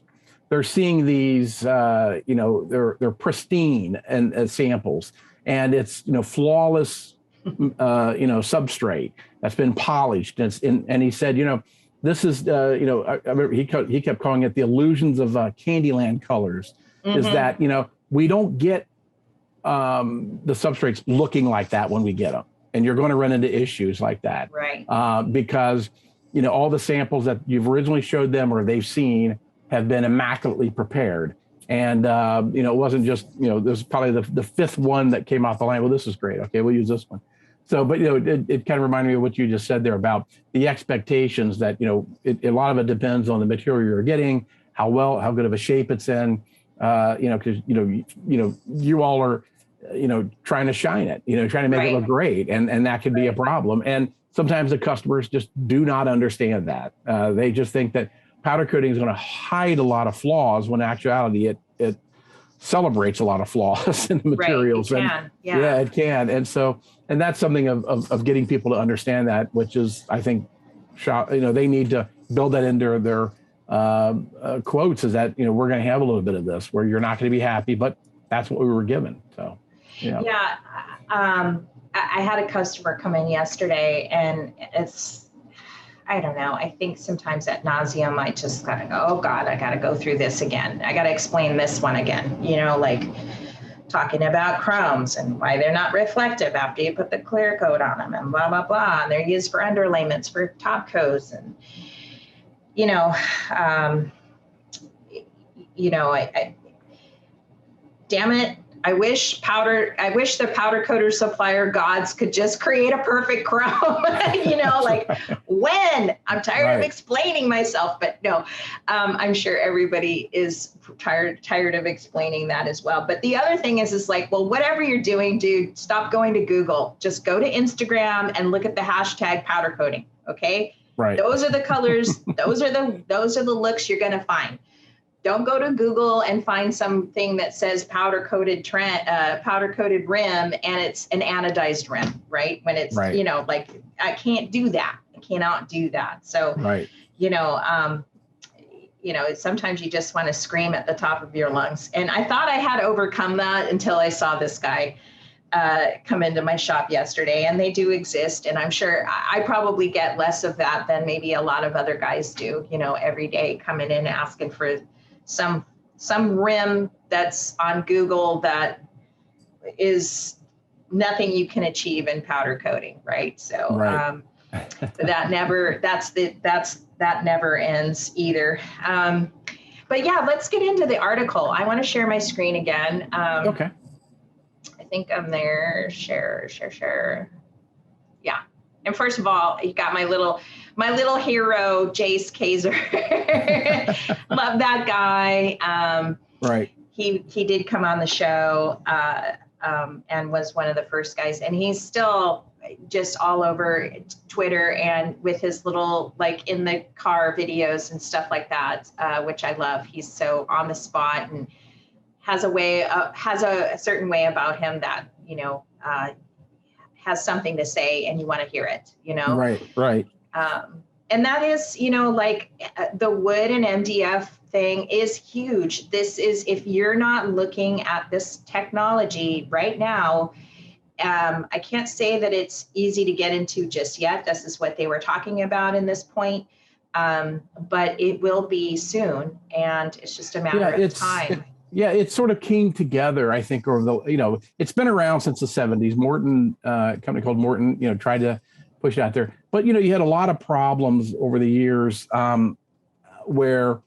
Speaker 2: they're seeing these, they're pristine and samples, and it's, flawless, substrate that's been polished. And he said, this is, I remember he kept calling it the illusions of Candyland colors. Is that, we don't get the substrates looking like that when we get them, and you're going to run into issues like that,
Speaker 3: right?
Speaker 2: Because all the samples that you've originally showed them or they've seen have been immaculately prepared, and it wasn't just this was probably the fifth one that came off the line. Well, this is great. Okay, we'll use this one. So, but it kind of reminded me of what you just said there about the expectations that a lot of it depends on the material you're getting, how good of a shape it's in, because you all are trying to shine it, trying to make it look great, and that can be a problem. And sometimes the customers just do not understand that. They just think that powder coating is going to hide a lot of flaws, when in actuality it celebrates a lot of flaws in the materials.
Speaker 3: Right, it can.
Speaker 2: Yeah, it can. And that's something of getting people to understand that, which is, I think, they need to build that into their quotes, is that, we're going to have a little bit of this where you're not going to be happy, but that's what we were given. So,
Speaker 3: yeah. I had a customer come in yesterday, and I don't know. I think sometimes at nauseum, I just gotta go, oh God, I gotta go through this again. I gotta explain this one again, like talking about chromes and why they're not reflective after you put the clear coat on them, and blah, blah, blah. And they're used for underlayments for top coats. And, damn it. I wish the powder coater supplier gods could just create a perfect chrome, when I'm tired of explaining myself, but no, I'm sure everybody is tired of explaining that as well. But the other thing is well, whatever you're doing, dude, stop going to Google, just go to Instagram and look at the hashtag powder coating. Okay.
Speaker 2: Right.
Speaker 3: Those are the colors. those are the looks you're going to find. Don't go to Google and find something that says powder coated rim, and it's an anodized rim, right? When it's, I can't do that. I cannot do that. So, sometimes you just want to scream at the top of your lungs. And I thought I had overcome that until I saw this guy come into my shop yesterday, and they do exist. And I'm sure I probably get less of that than maybe a lot of other guys do, every day coming in asking for some rim that's on Google that is nothing you can achieve in powder coating, right? So that never ends either. But yeah, let's get into the article. I want to share my screen again.
Speaker 2: Okay.
Speaker 3: I think I'm there. Share. Yeah. And first of all, you got my little hero, Jace Kaiser. Love that guy.
Speaker 2: Right.
Speaker 3: He did come on the show and was one of the first guys. And he's still just all over Twitter and with his little in the car videos and stuff like that, which I love. He's so on the spot and has a certain way about him that, has something to say and you want to hear it,
Speaker 2: Right.
Speaker 3: And that is, the wood and MDF thing is huge. This is, if you're not looking at this technology right now, I can't say that it's easy to get into just yet. This is what they were talking about in this point. But it will be soon. And it's just a matter of time.
Speaker 2: It sort of came together, I think, over the, it's been around since the 70s. Morton, a company called Morton, tried to push it out there. But, you had a lot of problems over the years where,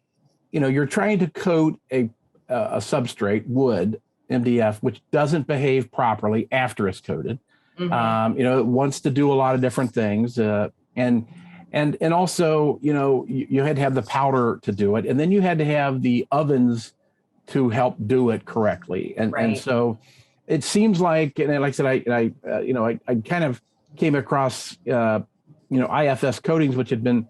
Speaker 2: you're trying to coat a substrate, wood, MDF, which doesn't behave properly after it's coated. Mm-hmm. It wants to do a lot of different things. And also, you had to have the powder to do it. And then you had to have the ovens to help do it correctly. And so it seems like, and like I said, I kind of came across, IFS coatings, which had been,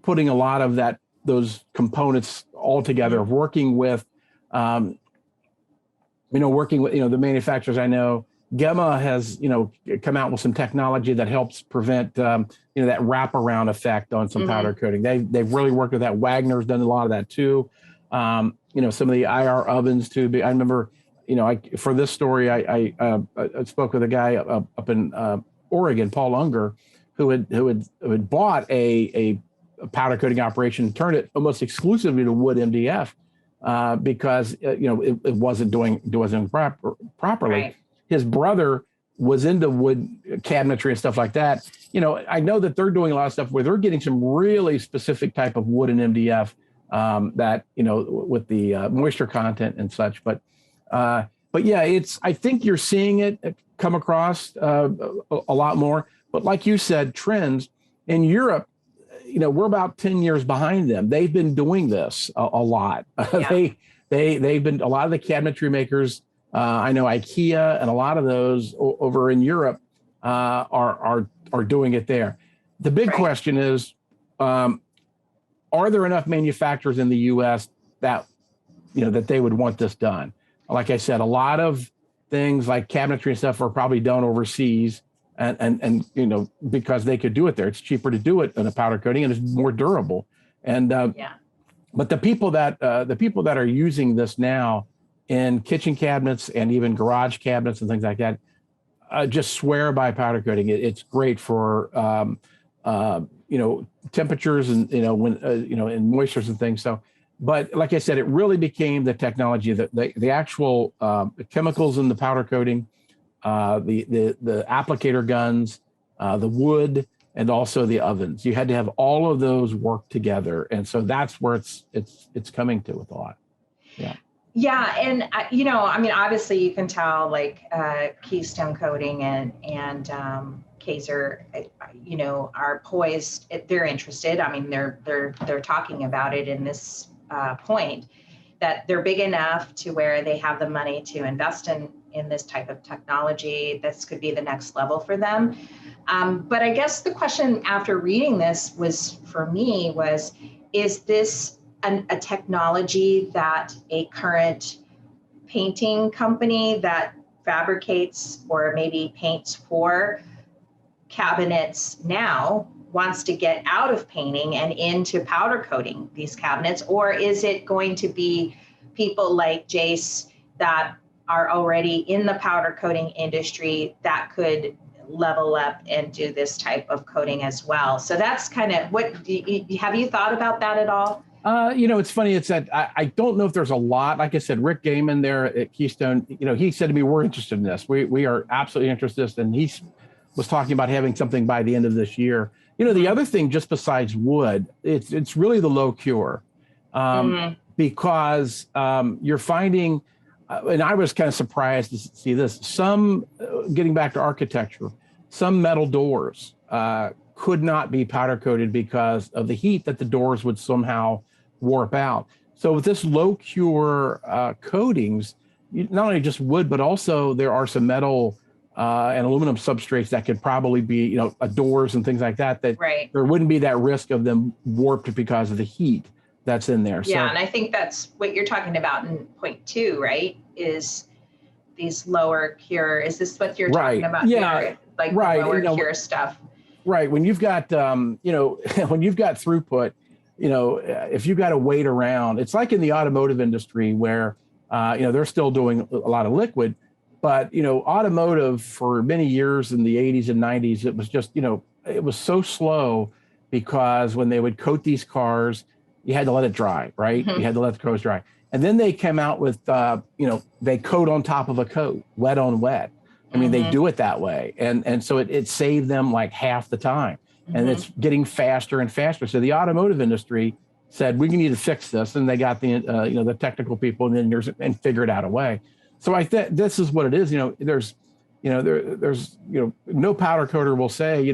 Speaker 2: putting a lot of those components all together, working with working with, the manufacturers I know, Gemma has, come out with some technology that helps prevent, that wraparound effect on some powder coating. They've really worked with that. Wagner's done a lot of that too. Some of the IR ovens too. I remember, for this story, I spoke with a guy up in Oregon, Paul Unger, who had bought a powder coating operation, turned it almost exclusively to wood MDF because it wasn't doing properly.
Speaker 3: Right.
Speaker 2: His brother was into wood cabinetry and stuff like that. I know that they're doing a lot of stuff where they're getting some really specific type of wood and MDF that with the moisture content and such. But yeah, I think you're seeing it come across a lot more. But like you said, trends in Europe, we're about 10 years behind them. They've been doing this a lot. Yeah. They've been, a lot of the cabinetry makers, I know IKEA and a lot of those over in Europe are doing it there. The big question is, are there enough manufacturers in the U.S. that they would want this done? Like I said, a lot of things like cabinetry and stuff are probably done overseas, and because they could do it there. It's cheaper to do it in a powder coating, and it's more durable. And but the people that are using this now in kitchen cabinets and even garage cabinets and things like that, just swear by powder coating. It's great for temperatures and when and moistures and things. So, but like I said, it really became the technology, the actual chemicals in the powder coating, the applicator guns, the wood, and also the ovens. You had to have all of those work together, and so that's where it's coming to with a lot. Yeah.
Speaker 3: Yeah, and obviously you can tell like Keystone Coating and Kaiser, are poised. They're interested. I mean, they're talking about it in this point that they're big enough to where they have the money to invest in this type of technology. This could be the next level for them. But I guess the question after reading this was, is this a technology that a current painting company that fabricates or maybe paints for cabinets now wants to get out of painting and into powder coating these cabinets? Or is it going to be people like Jace that are already in the powder coating industry that could level up and do this type of coating as well? So that's kind of have you thought about that at all?
Speaker 2: It's funny. It's that I don't know if there's a lot. Like I said, Rick Gaiman there at Keystone, he said to me, we're interested in this. We are absolutely interested. And he was talking about having something by the end of this year. The other thing, just besides wood, it's really the low cure, because you're finding, and I was kind of surprised to see this, some, getting back to architecture, some metal doors could not be powder coated because of the heat that the doors would somehow warp out. So with this low cure coatings, not only just wood, but also there are some metal and aluminum substrates that could probably be, doors and things like that, there wouldn't be that risk of them warped because of the heat that's in there.
Speaker 3: Yeah,
Speaker 2: so,
Speaker 3: and I think that's what you're talking about in point 2, right? Is these lower cure, is this what you're talking about?
Speaker 2: Yeah,
Speaker 3: here? Like the lower cure stuff.
Speaker 2: Right. When you've got, when you've got throughput, if you've got to wait around, it's like in the automotive industry where, they're still doing a lot of liquid, but, automotive for many years in the 80s and 90s, it was just, it was so slow because when they would coat these cars, you had to let it dry, right? You had to let the cars dry. And then they came out with, they coat on top of a coat, wet on wet. I mean, they do it that way. And so it saved them like half the time. And it's getting faster and faster. So the automotive industry said, we need to fix this. And they got the technical people and engineers and figured out a way. So I think this is what it is. There's no powder coater will say,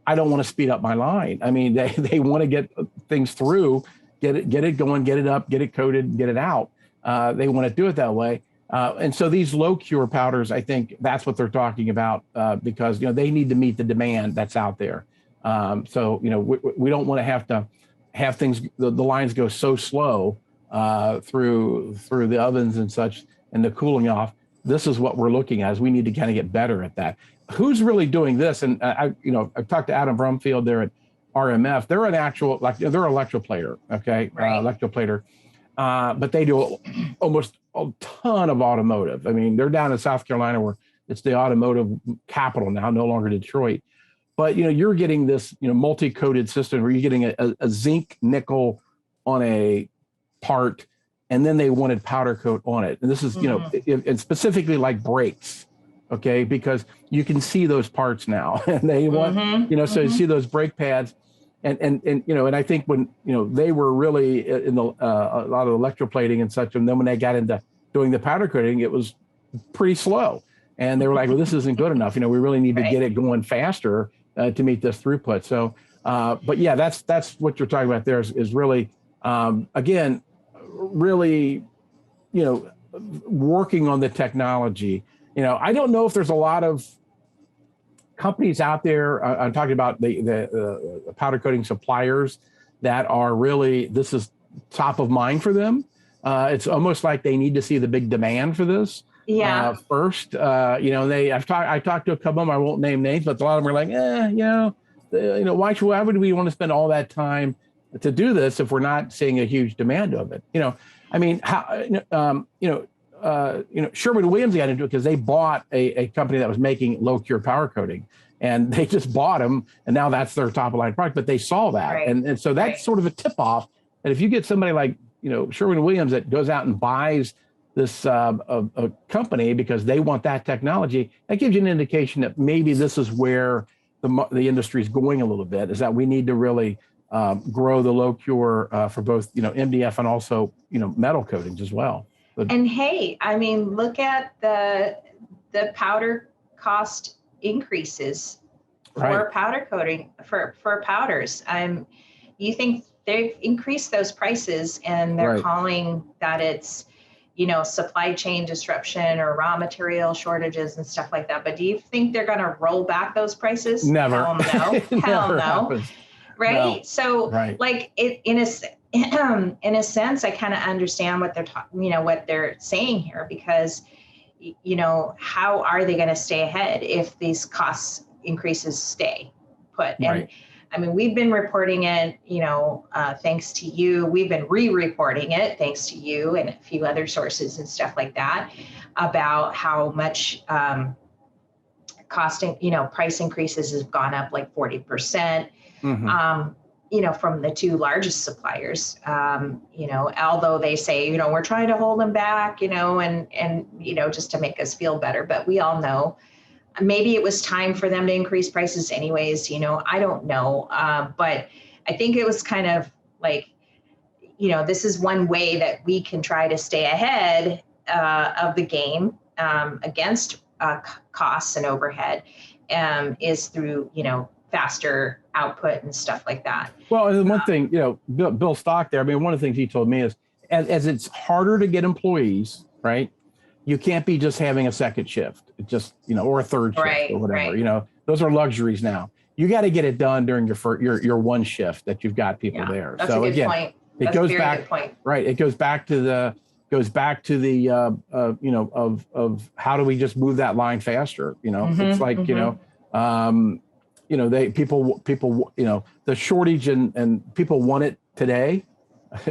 Speaker 2: I don't want to speed up my line. I mean, they want to get things through, get it going, get it up, get it coated, get it out. They want to do it that way. And so these low cure powders, I think that's what they're talking about because, they need to meet the demand that's out there. So, we don't want to have things, the lines go so slow through the ovens and such. and the cooling off, this is what we're looking at, is we need to kind of get better at that. Who's really doing this? And I've talked to Adam Brumfield there at RMF. They're an actual, like, they're an electroplater, okay?
Speaker 3: Right.
Speaker 2: Electroplater. But they do almost a ton of automotive. I mean, they're down in South Carolina where it's the automotive capital now, no longer Detroit. But, you're getting this, multi-coated system where you're getting a zinc nickel on a part, and then they wanted powder coat on it. And this is, and specifically like brakes, okay? Because you can see those parts now, and they want, so you see those brake pads. And I think when, they were really in a lot of electroplating and such, and then when they got into doing the powder coating, it was pretty slow. And they were like, well, this isn't good enough. We really need to get it going faster to meet this throughput. So, but yeah, that's what you're talking about there is really, again, really, working on the technology. I don't know if there's a lot of companies out there, I'm talking about the powder coating suppliers that are really, this is top of mind for them. It's almost like they need to see the big demand for this.
Speaker 3: Yeah.
Speaker 2: First, I talked to a couple of them, I won't name names, but a lot of them are like, why would we want to spend all that time to do this if we're not seeing a huge demand of it? I mean, Sherwin-Williams got into it because they bought a company that was making low cure powder coating, and they just bought them, and now that's their top of line product. But they saw that,
Speaker 3: right.
Speaker 2: and so that's sort of a tip off. And if you get somebody like Sherwin-Williams that goes out and buys this a company because they want that technology, that gives you an indication that maybe this is where the industry is going a little bit. Is that we need to really grow the low cure for both MDF and also metal coatings as well. But,
Speaker 3: and hey, I mean, look at the powder cost increases for powder coating for powders. You think they've increased those prices, and they're calling that it's supply chain disruption or raw material shortages and stuff like that. But do you think they're going to roll back those prices?
Speaker 2: Never.
Speaker 3: Hell no. Hell no.
Speaker 2: Happens.
Speaker 3: Right.
Speaker 2: No.
Speaker 3: So like in a sense, I kind of understand what they're what they're saying here, because, how are they going to stay ahead if these cost increases stay put? And I mean, we've been reporting it, thanks to you. We've been re-reporting it thanks to you and a few other sources and stuff like that, about how much price increases have gone up like 40%. From the two largest suppliers, although they say, we're trying to hold them back, and just to make us feel better. But we all know maybe it was time for them to increase prices anyways, I don't know. But I think it was kind of like, this is one way that we can try to stay ahead of the game against costs and overhead, is through, faster output and stuff like that. Well,
Speaker 2: and one thing, Bill Stock there, I mean, one of the things he told me is as it's harder to get employees, right? You can't be just having a second shift, or a third shift or whatever, those are luxuries now. You got to get it done during your one shift that you've got people there.
Speaker 3: That's a good point.
Speaker 2: It goes back, right. It goes back to the, of how do we just move that line faster? It's like, people, the shortage and people want it today,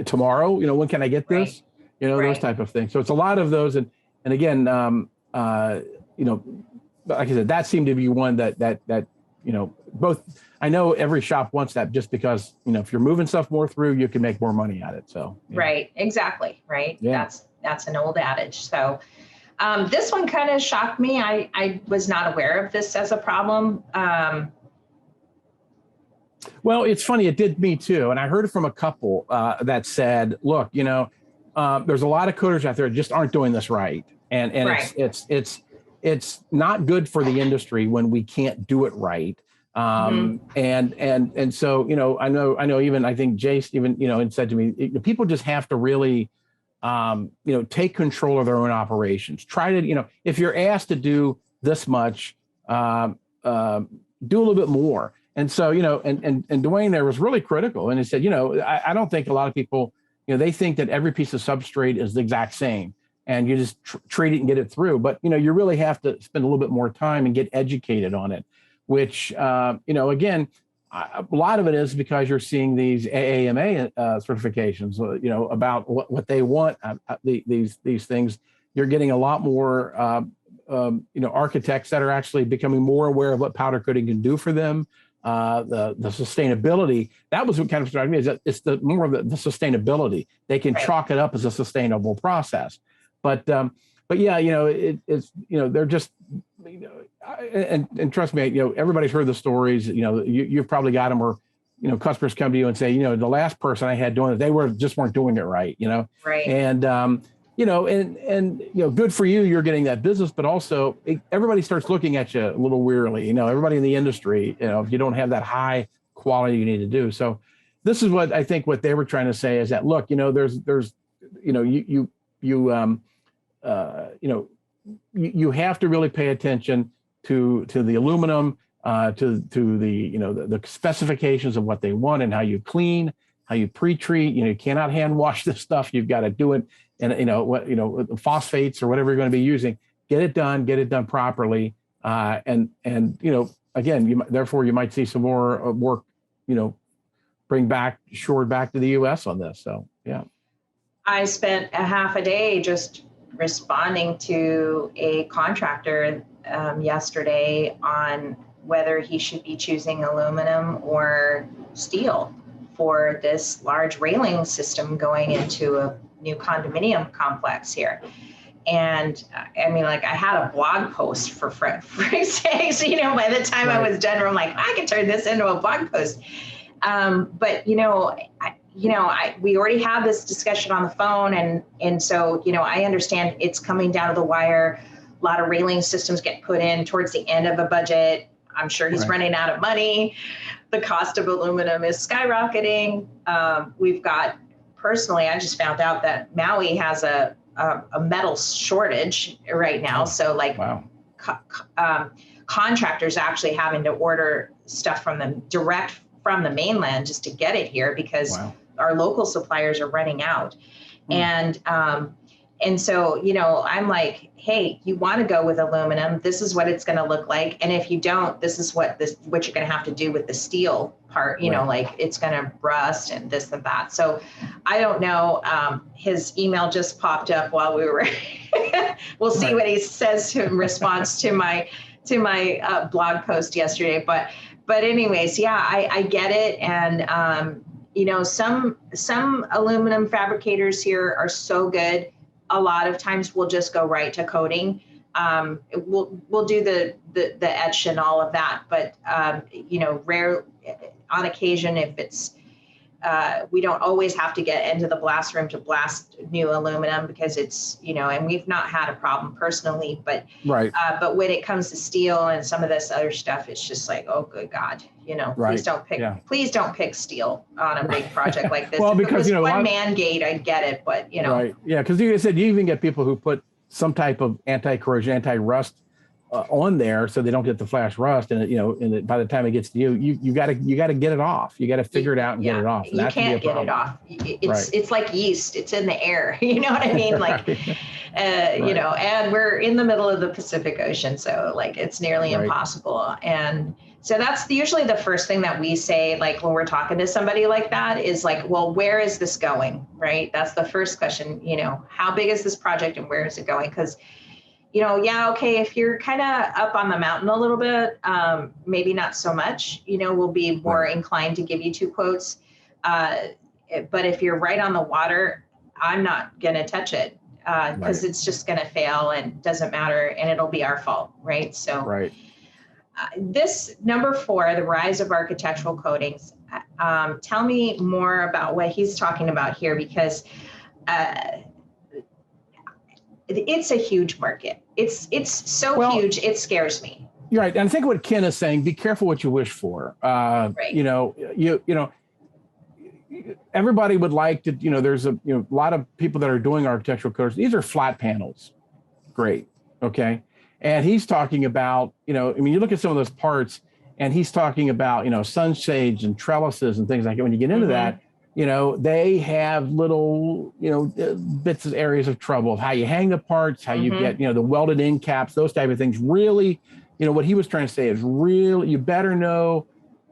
Speaker 2: tomorrow, when can I get this? Those type of things. So it's a lot of those. And again, like I said, that seemed to be one that both, I know every shop wants that, just because, if you're moving stuff more through, you can make more money at it. So.
Speaker 3: Right. Exactly. Right. Yeah. That's an old adage. So this one kind of shocked me. I was not aware of this as a problem.
Speaker 2: Well, it's funny. It did me too. And I heard it from a couple that said, look, there's a lot of coaters out there that just aren't doing this right. And it's not good for the industry when we can't do it right. And so, I know even, I think Jace even, and said to me, people just have to really, take control of their own operations. Try to, if you're asked to do this much, do a little bit more. And so, and Dwayne there was really critical. And he said, I don't think a lot of people, they think that every piece of substrate is the exact same. and you just treat it and get it through. But, you really have to spend a little bit more time and get educated on it, which, again, a lot of it is because you're seeing these AAMA certifications, about what they want. These things, you're getting a lot more, architects that are actually becoming more aware of what powder coating can do for them. The sustainability, that was what kind of struck me, is that it's more of the sustainability. They can chalk it up as a sustainable process. But yeah, it's, they're just, and trust me, everybody's heard the stories, you've probably got them where, customers come to you and say, the last person I had doing it, they weren't doing it right,
Speaker 3: Right.
Speaker 2: And, good for you, you're getting that business, but also everybody starts looking at you a little wearily, everybody in the industry, if you don't have that high quality you need to do. So this is what I think what they were trying to say is that, look, there's, you have to really pay attention to the aluminum, to the specifications of what they want and how you clean, how you pre-treat. You cannot hand wash this stuff. You've got to do it, and phosphates or whatever you're going to be using. Get it done properly, and again, therefore you might see some more work, bring back to the U.S. on this. So yeah,
Speaker 3: I spent a half a day just responding to a contractor yesterday on whether he should be choosing aluminum or steel for this large railing system going into a new condominium complex here. And I mean, like, I had a blog post for frick's sakes, by the time I was done, I'm like, I can turn this into a blog post. But we already have this discussion on the phone, and so I understand it's coming down to the wire. A lot of railing systems get put in towards the end of a budget. I'm sure he's running out of money. The cost of aluminum is skyrocketing. We've got, personally, I just found out that Maui has a metal shortage right now. So contractors actually having to order stuff from them direct from the mainland just to get it here because our local suppliers are running out. And so, I'm like, hey, you want to go with aluminum, this is what it's going to look like. And if you don't, this is what you're going to have to do with the steel part, like it's going to rust and this and that. So I don't know. His email just popped up while we were, we'll see what he says in response to my blog post yesterday. But anyways, yeah, I get it. And, some aluminum fabricators here are so good. A lot of times we'll just go right to coating. We'll do the etch and all of that, but rare on occasion, if it's we don't always have to get into the blast room to blast new aluminum because it's and we've not had a problem personally, but when it comes to steel and some of this other stuff, it's just like, oh good God, please don't pick steel on a big project like this.
Speaker 2: Well, because
Speaker 3: one man gate, I get it, but
Speaker 2: because you said you even get people who put some type of anti-corrosion, anti-rust on there so they don't get the flash rust, and by the time it gets to you got to get it off. You got to figure it out and get it off. And
Speaker 3: you can't get it off. It's like yeast. It's in the air. You know what I mean? Like, and we're in the middle of the Pacific Ocean, so like it's nearly impossible. And so that's usually the first thing that we say, like when we're talking to somebody like that, is like, well, where is this going? Right? That's the first question. How big is this project and where is it going? Because if you're kind of up on the mountain a little bit, maybe not so much, we'll be more inclined to give you 2 quotes. But if you're right on the water, I'm not going to touch it because it's just going to fail and doesn't matter. And it'll be our fault. Right. So this number 4, the rise of architectural coatings. Tell me more about what he's talking about here, because it's a huge market. It's so huge, it scares me.
Speaker 2: You're right. And I think what Ken is saying, be careful what you wish for. Everybody would like to, there's a lot of people that are doing architectural coatings. These are flat panels. Great. Okay. And he's talking about, you look at some of those parts and he's talking about, sunshades and trellises and things like that. When you get into that, they have little, bits of areas of trouble of how you hang the parts, how you get, the welded in caps, those type of things. Really, what he was trying to say is really, you better know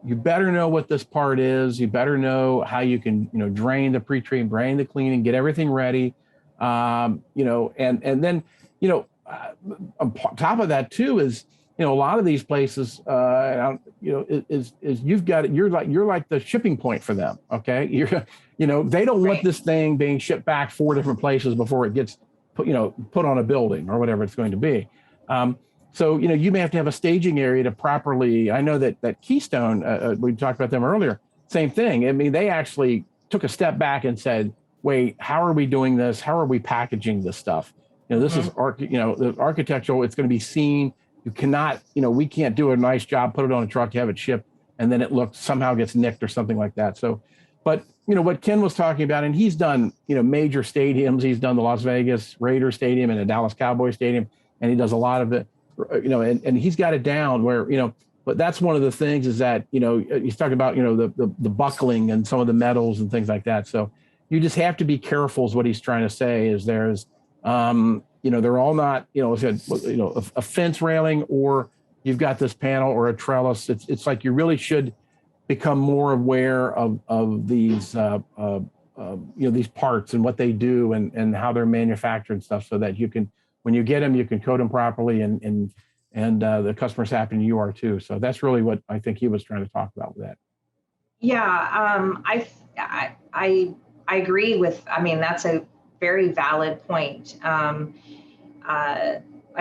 Speaker 2: what this part is. You better know how you can, drain the pre-treat, drain the cleaning, get everything ready. And then, on top of that too is, a lot of these places, you're like the shipping point for them. Okay. They don't want this thing being shipped back 4 different places before it gets put on a building or whatever it's going to be. So, you may have to have a staging area to properly, I know that Keystone, we talked about them earlier, same thing. I mean, they actually took a step back and said, wait, how are we doing this? How are we packaging this stuff? This is, the architectural, it's going to be seen. You cannot, we can't do a nice job, put it on a truck, have it shipped, and then it somehow gets nicked or something like that. So, but, what Ken was talking about, and he's done, major stadiums. He's done the Las Vegas Raiders Stadium and the Dallas Cowboys Stadium, and he does a lot of it, and he's got it down where, but that's one of the things is that, he's talking about, the buckling and some of the metals and things like that. So you just have to be careful is what he's trying to say is there's, they're all not, a fence railing or you've got this panel or a trellis. It's like you really should become more aware of these, these parts and what they do and how they're manufactured and stuff so that you can, when you get them, you can code them properly and the customer's happy and you are too. So that's really what I think he was trying to talk about with that.
Speaker 3: Yeah, I agree with, that's a very valid point. I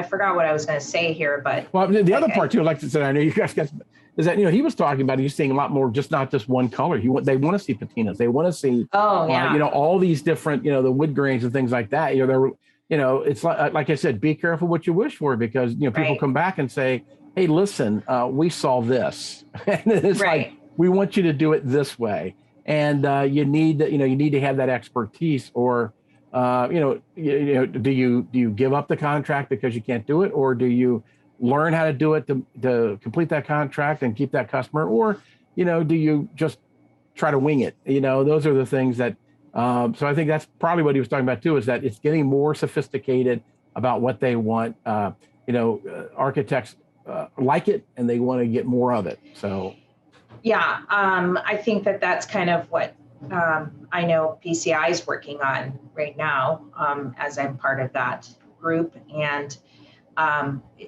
Speaker 3: forgot what I was going to say here, but
Speaker 2: the other part too, like I said, I know you guys got, is that he was talking about he's seeing a lot more, just not just one color. They want to see patinas. They want to see, all these different, the wood grains and things like that. It's like I said, be careful what you wish for because people come back and say, hey, listen, we saw this, and it's like we want you to do it this way, and you need to have that expertise or. Do you give up the contract because you can't do it, or do you learn how to do it to complete that contract and keep that customer, or do you just try to wing it? Those are the things that. So I think that's probably what he was talking about too, is that it's getting more sophisticated about what they want. Architects like it and they want to get more of it. So.
Speaker 3: Yeah, I think that's kind of what. I know PCI is working on right now as I'm part of that group and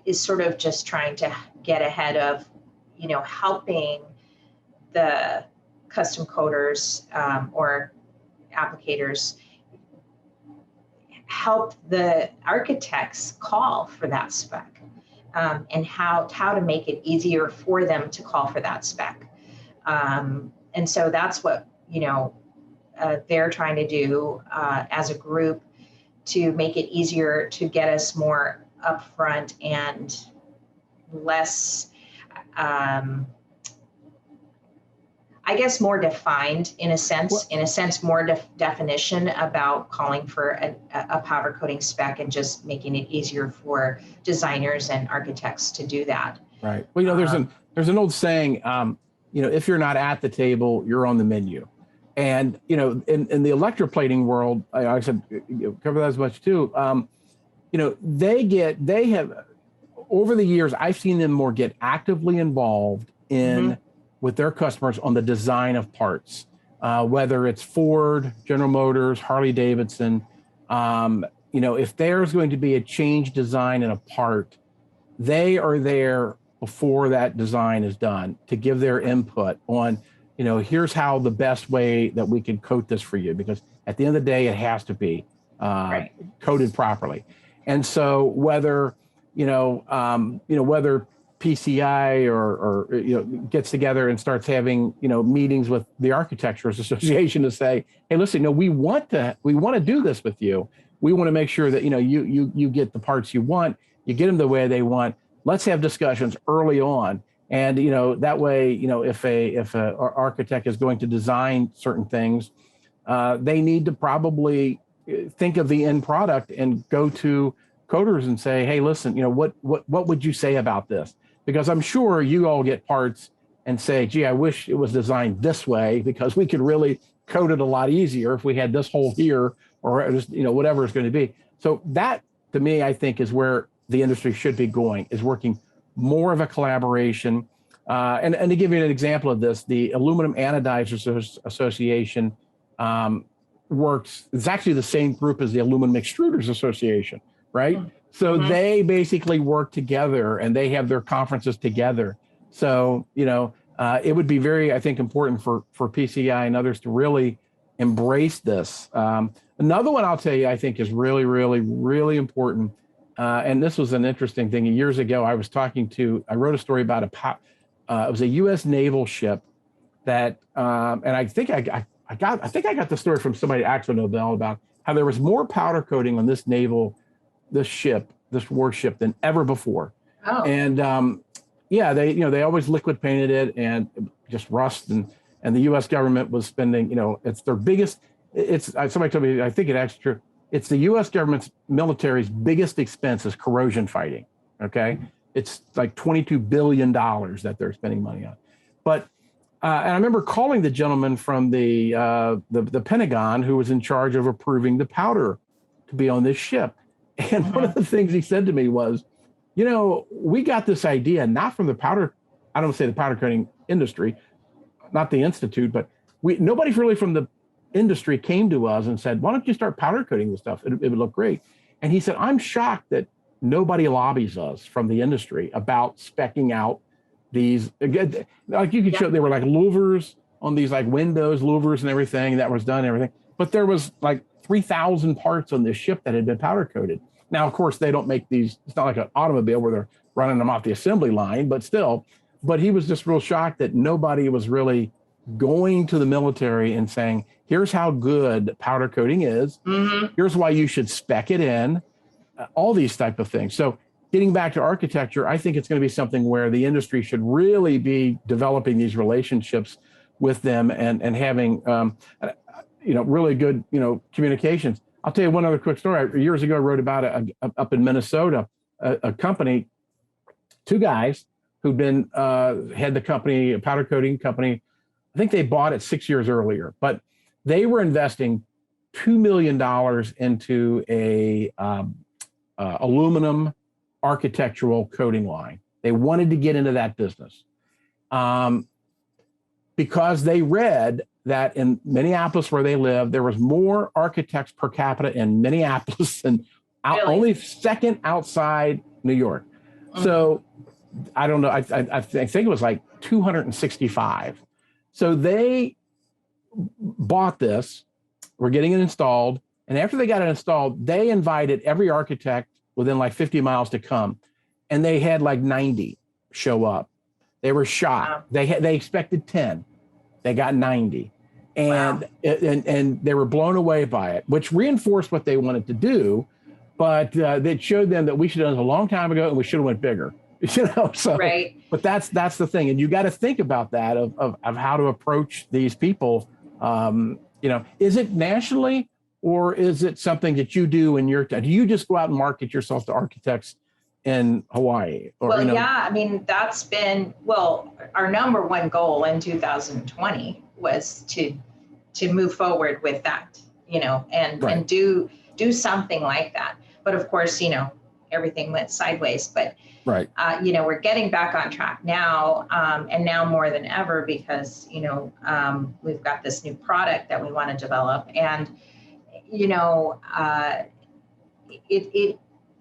Speaker 3: is sort of just trying to get ahead of, helping the custom coders or applicators help the architects call for that spec and how to make it easier for them to call for that spec. And so that's what they're trying to do as a group to make it easier to get us more upfront and less, more defined in a sense, more definition about calling for a powder coating spec and just making it easier for designers and architects to do that.
Speaker 2: Right. Well, there's an old saying, if you're not at the table, you're on the menu. And, in the electroplating world, I said, cover that as much too. They have, over the years, I've seen them get actively involved with their customers on the design of parts, whether it's Ford, General Motors, Harley Davidson. If there's going to be a change design in a part, they are there before that design is done to give their input on, here's how the best way that we can coat this for you, because at the end of the day, it has to be coated properly. And so whether, whether PCI or gets together and starts having, meetings with the Architecturers Association to say, hey, listen, we want to do this with you. We want to make sure that, you get the parts you want, you get them the way they want. Let's have discussions early on. And, that way, if a architect is going to design certain things, they need to probably think of the end product and go to coders and say, hey, listen, what would you say about this? Because I'm sure you all get parts and say, gee, I wish it was designed this way because we could really coat it a lot easier if we had this hole here or just, whatever it's going to be. So that, to me, I think is where the industry should be going, is working more of a collaboration. And to give you an example of this, the Aluminum Anodizers Association works, it's actually the same group as the Aluminum Extruders Association, right? So they basically work together and they have their conferences together. So, it would be very, I think, important for PCI and others to really embrace this. Another one I'll tell you, I think is really, really, really important. And this was an interesting thing. Years ago, I wrote a story about it was a U.S. naval ship that, and I think I got the story from somebody at Axel Nobel about how there was more powder coating on this warship than ever before. Oh. And they always liquid painted it and just rust, and the U.S. government was spending, it's their biggest. Somebody told me, I think it actually true. It's the U.S. government's military's biggest expense is corrosion fighting. Okay, it's like $22 billion that they're spending money on. But and I remember calling the gentleman from the Pentagon who was in charge of approving the powder to be on this ship. And one of the things he said to me was, we got this idea not from the powder, I don't say the powder coating industry, not the institute, but nobody really from the industry came to us and said, why don't you start powder coating this stuff? It would look great. And he said, I'm shocked that nobody lobbies us from the industry about speccing out these, like you could show, they were like louvers on these like windows, louvers and everything that was done and everything. But there was like 3,000 parts on this ship that had been powder coated. Now, of course, they don't make these, it's not like an automobile where they're running them off the assembly line, but still. But he was just real shocked that nobody was really going to the military and saying, here's how good powder coating is. Here's why you should spec it in, all these type of things. So getting back to architecture, I think it's going to be something where the industry should really be developing these relationships with them and having, really good, communications. I'll tell you one other quick story. Years ago, I wrote about up in Minnesota, a company, two guys who'd been, had the company, a powder coating company. I think they bought it 6 years earlier, but they were investing $2 million into a aluminum architectural coating line. They wanted to get into that business because they read that in Minneapolis, where they live, there was more architects per capita in Minneapolis than only second outside New York. So I don't know. I think it was like 265. So they bought this, were getting it installed. And after they got it installed, they invited every architect within like 50 miles to come. And they had like 90 show up. They were shocked. Wow. They expected 10. They got 90. And, and they were blown away by it, which reinforced what they wanted to do. But it showed them that we should have done it a long time ago and we should have went bigger. So, right. But that's the thing. And you got to think about that of how to approach these people. Is it nationally or is it something that you do in your, do you just go out and market yourself to architects in Hawaii? Or,
Speaker 3: yeah, I mean, that's been, our number one goal in 2020 was to move forward with that, and do something like that. But of course, everything went sideways, but right. We're getting back on track now, and now more than ever because, we've got this new product that we want to develop. And,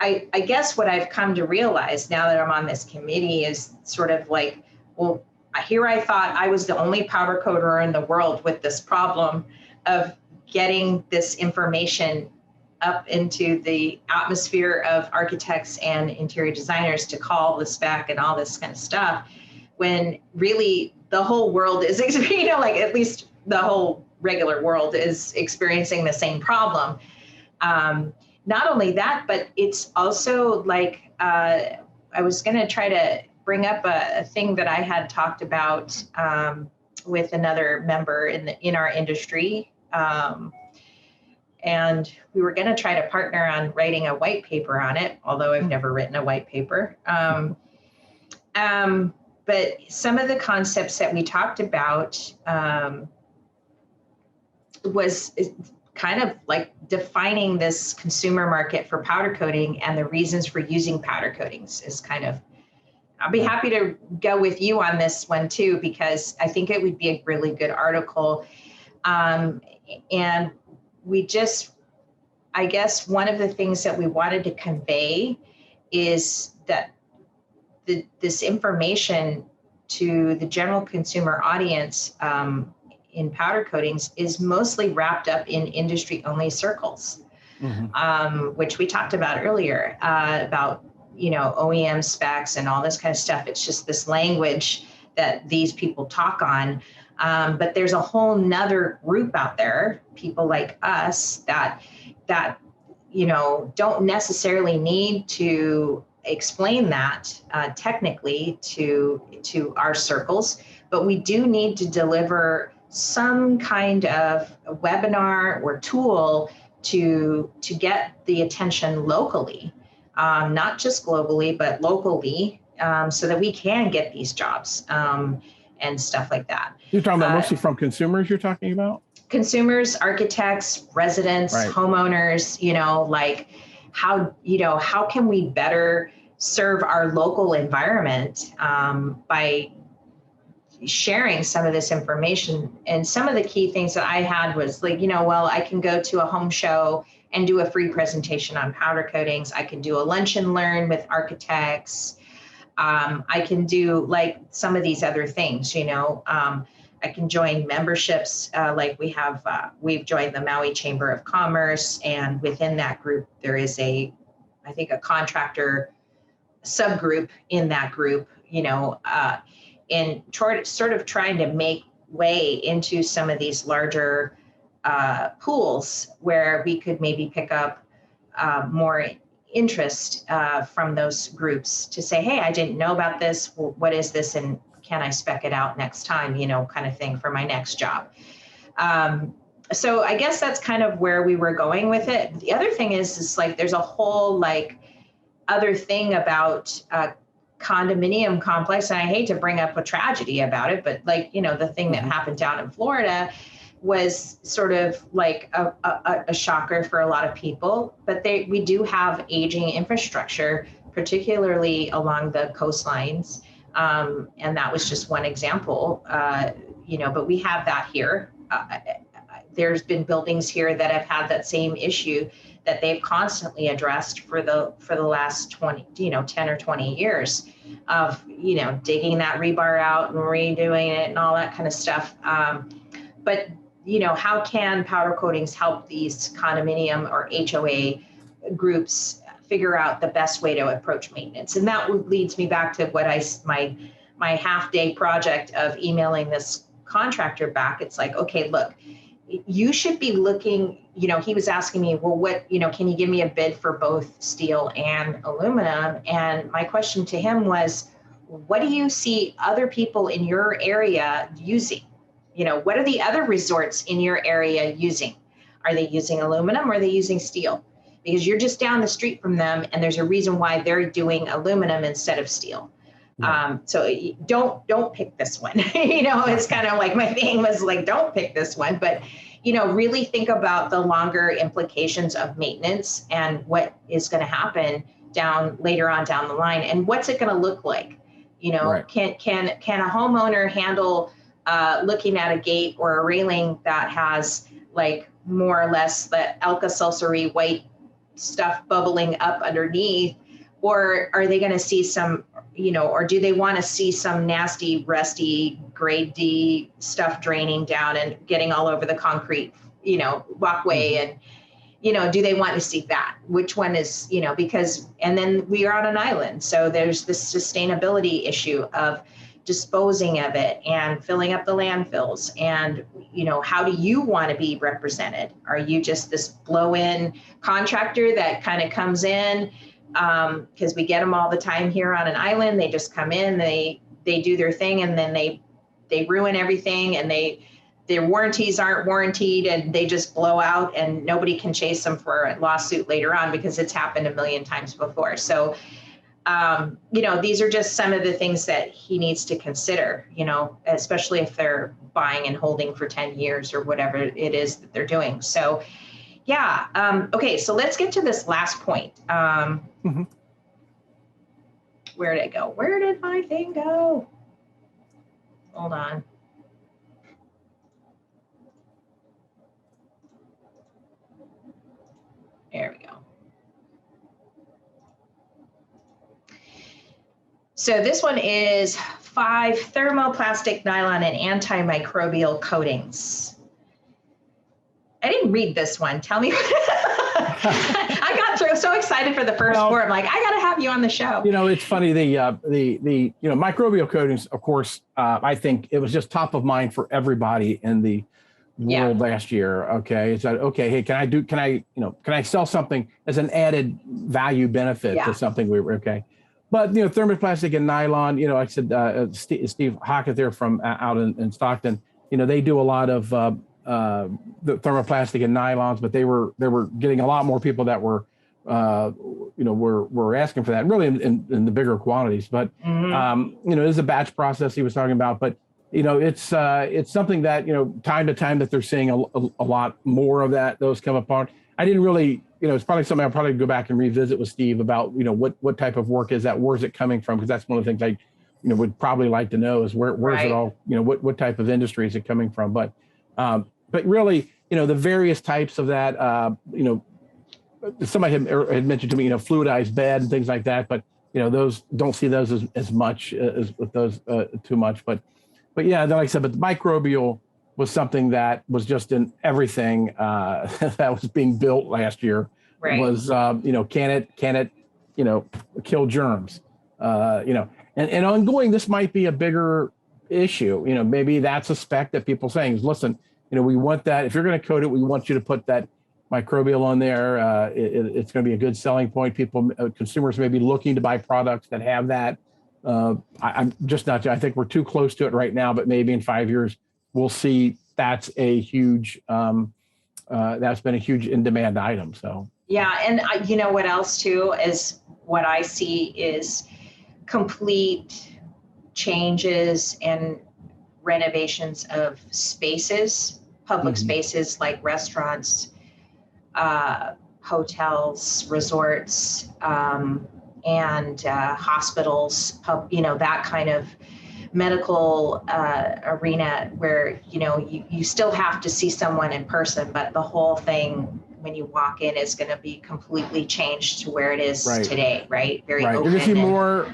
Speaker 3: I guess what I've come to realize now that I'm on this committee is sort of like, well, here I thought I was the only powder coater in the world with this problem of getting this information up into the atmosphere of architects and interior designers to call the spec and all this kind of stuff, when really the whole world is, like at least the whole regular world is experiencing the same problem. Not only that, but it's also like, I was going to try to bring up a thing that I had talked about with another member in our industry. And we were going to try to partner on writing a white paper on it, although I've never written a white paper. But some of the concepts that we talked about was kind of like defining this consumer market for powder coating and the reasons for using powder coatings is kind of, I'll be happy to go with you on this one too, because I think it would be a really good article. And we just, I guess one of the things that we wanted to convey is that this information to the general consumer audience in powder coatings is mostly wrapped up in industry-only circles, which we talked about earlier, about OEM specs and all this kind of stuff. It's just this language that these people talk on. But there's a whole nother group out there, people like us that don't necessarily need to explain that technically to our circles, but we do need to deliver some kind of a webinar or tool to get the attention locally, not just globally, but locally, so that we can get these jobs and stuff like that.
Speaker 2: You're talking about mostly from consumers you're talking about?
Speaker 3: Consumers, architects, residents, homeowners, like how can we better serve our local environment by sharing some of this information. And some of the key things that I had was like, I can go to a home show and do a free presentation on powder coatings. I can do a lunch and learn with architects. I can do like some of these other things, I can join memberships, like we've joined the Maui Chamber of Commerce, and within that group, there is I think a contractor subgroup in that group, in sort of trying to make way into some of these larger pools where we could maybe pick up more interest from those groups to say, hey, I didn't know about this. Well, what is this? And can I spec it out next time, kind of thing for my next job. So I guess that's kind of where we were going with it. The other thing is like, there's a whole like other thing about condominium complex. And I hate to bring up a tragedy about it, but like, the thing that happened down in Florida was sort of like a shocker for a lot of people, but we do have aging infrastructure, particularly along the coastlines. And that was just one example, but we have that here. There's been buildings here that have had that same issue that they've constantly addressed for the last 10 or 20 years of, digging that rebar out and redoing it and all that kind of stuff. But how can powder coatings help these condominium or HOA groups figure out the best way to approach maintenance? And that leads me back to what my half-day project of emailing this contractor back. It's like, okay, look, you should be looking, he was asking me, well, what, can you give me a bid for both steel and aluminum? And my question to him was, what do you see other people in your area using? What are the other resorts in your area using? Are they using aluminum or are they using steel? Because you're just down the street from them, and there's a reason why they're doing aluminum instead of steel. Yeah. So don't pick this one. It's kind of like my thing was like, don't pick this one, but really think about the longer implications of maintenance and what is going to happen later on down the line, and what's it going to look like? Can a homeowner handle looking at a gate or a railing that has like more or less the Alka-Seltzer-y white stuff bubbling up underneath, or are they going to see some, or do they want to see some nasty, rusty, grade D stuff draining down and getting all over the concrete, walkway? And, do they want to see that? Which one is, because, and then we are on an island. So there's this sustainability issue of disposing of it and filling up the landfills. And, how do you want to be represented? Are you just this blow-in contractor that kind of comes in? Because we get them all the time here on an island. They just come in, they do their thing, and then they ruin everything, and their warranties aren't warranted, and they just blow out, and nobody can chase them for a lawsuit later on because it's happened a million times before. So these are just some of the things that he needs to consider, especially if they're buying and holding for 10 years or whatever it is that they're doing. So, yeah. Okay, so let's get to this last point. Where did it go? Where did my thing go? Hold on. There we go. So this one is 5 thermoplastic, nylon, and antimicrobial coatings. I didn't read this one. Tell me. I got so excited for the first 4. I'm like, I got to have you on the show.
Speaker 2: It's funny. The microbial coatings, of course, I think it was just top of mind for everybody in the world last year. Okay. It's like, okay, hey, can I sell something as an added value benefit to something okay. But, thermoplastic and nylon, I said, Steve Hockett there from out in Stockton, they do a lot of the thermoplastic and nylons, but they were getting a lot more people that were asking for that, really in the bigger quantities. But, there's a batch process he was talking about, but, it's something that, time to time that they're seeing a lot more of those come apart. I didn't really, it's probably something I'll probably go back and revisit with Steve about, what type of work is that? Where's it coming from? Because that's one of the things I, would probably like to know is where's it all, what type of industry is it coming from? But really, the various types of that, somebody had mentioned to me, fluidized bed and things like that, but, those don't see those as much as with those too much. But yeah, like I said, but the microbial was something that was just in everything that was being built last year.
Speaker 3: Right.
Speaker 2: Was can it kill germs? And ongoing, this might be a bigger issue. Maybe that's a spec that people saying is, listen, we want that. If you're going to coat it, we want you to put that microbial on there. It's going to be a good selling point. Consumers may be looking to buy products that have that. I'm just not. I think we're too close to it right now, but maybe in 5 years we'll see that's a huge. That's been a huge in demand item. So
Speaker 3: yeah, and what else too is what I see is complete changes and renovations of spaces, public spaces like restaurants, hotels, resorts. And hospitals, that kind of medical arena where, you still have to see someone in person, but the whole thing when you walk in is going to be completely changed to where it is today, right? Very open.
Speaker 2: You're going to see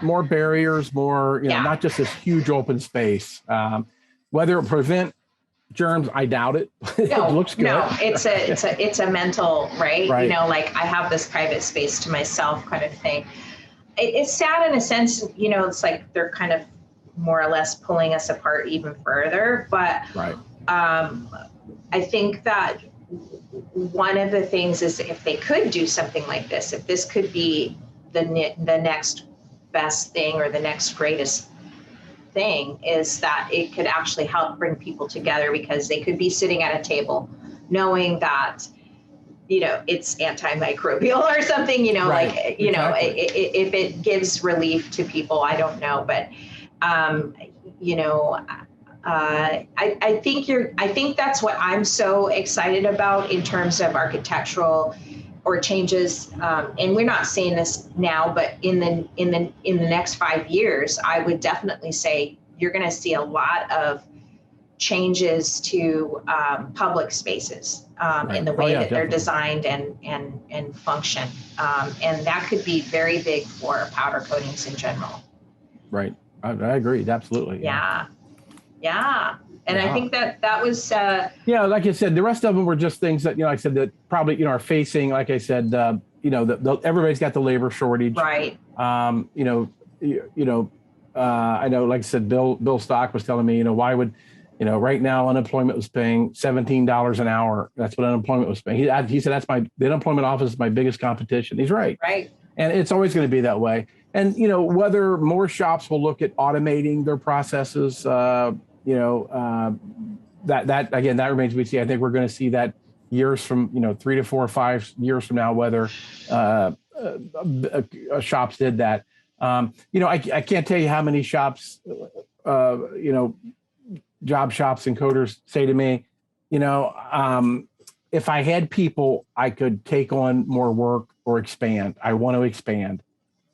Speaker 2: more barriers, more, not just this huge open space. Whether it prevent germs, I doubt it. It looks good.
Speaker 3: No, it's a mental, right? Like I have this private space to myself kind of thing. It's sad in a sense, it's like they're kind of more or less pulling us apart even further. But I think that one of the things is if they could do something like this, if this could be the next best thing or the next greatest thing, is that it could actually help bring people together because they could be sitting at a table knowing that it's antimicrobial or something, if it gives relief to people, I don't know. But, I think that's what I'm so excited about in terms of architectural or changes. And we're not seeing this now, but in the next 5 years, I would definitely say you're going to see a lot of changes to public spaces in the way that they're designed and function. And that could be very big for powder coatings in general.
Speaker 2: Right. I agree. Absolutely.
Speaker 3: Yeah. And I think that was.
Speaker 2: Like I said, the rest of them were just things that, like I said, that probably, are facing, like I said, everybody's got the labor shortage.
Speaker 3: Right.
Speaker 2: I know, like I said, Bill Stock was telling me, why would, right now unemployment was paying $17 an hour. That's what unemployment was paying. He said, the unemployment office is my biggest competition. He's right.
Speaker 3: Right.
Speaker 2: And it's always going to be that way. And, whether more shops will look at automating their processes, that again, that remains to be seen. I think we're going to see that years from, 3 to 4 or 5 years from now, whether shops did that. I can't tell you how many shops, job shops and coders say to me, if I had people, I could take on more work or expand. I want to expand,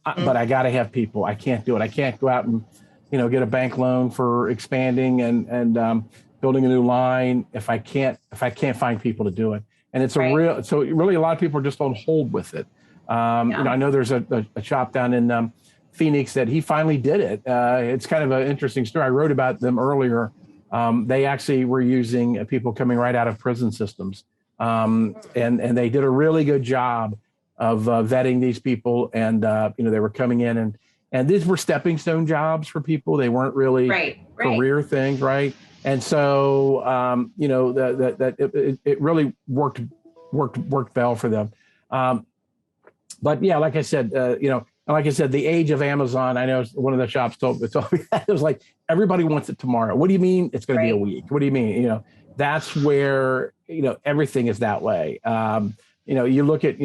Speaker 2: but I got to have people. I can't do it. I can't go out and, get a bank loan for expanding and building a new line if I can't find people to do it. And it's so really a lot of people are just on hold with it. I know there's a shop down in Phoenix that he finally did it. It's kind of an interesting story. I wrote about them earlier. They actually were using people coming right out of prison systems. And they did a really good job of vetting these people. And, they were coming in and these were stepping stone jobs for people. They weren't really career things. Right. And so, it really worked well for them. But yeah, like I said, the age of Amazon, I know one of the shops told me that. It was like, everybody wants it tomorrow. What do you mean it's going to be a week? What do you mean? That's where, everything is that way. You look at,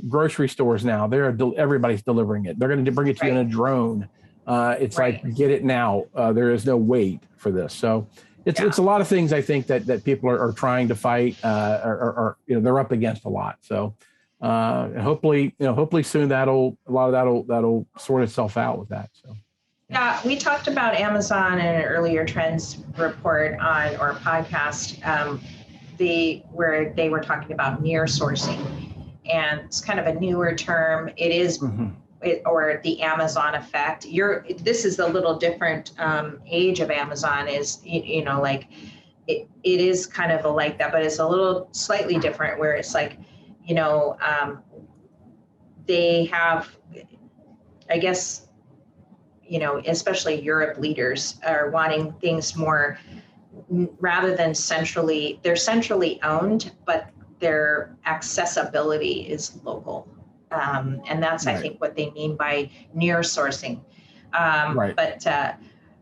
Speaker 2: grocery stores now, everybody's delivering it. They're going to bring it to you in a drone. It's like, get it now. There is no wait for this. So it's a lot of things I think that people are trying to fight, or they're up against a lot. So hopefully soon that'll sort itself out with that. So.
Speaker 3: Yeah, we talked about Amazon in an earlier trends report or podcast, where they were talking about near sourcing, and it's kind of a newer term. It is, or the Amazon effect. This is a little different age of Amazon. Is like it is kind of like that, but it's a little slightly different. Where it's like, they have, I guess, especially Europe leaders are wanting things more, rather than they're centrally owned, but their accessibility is local. And that's, I think, what they mean by near sourcing. But,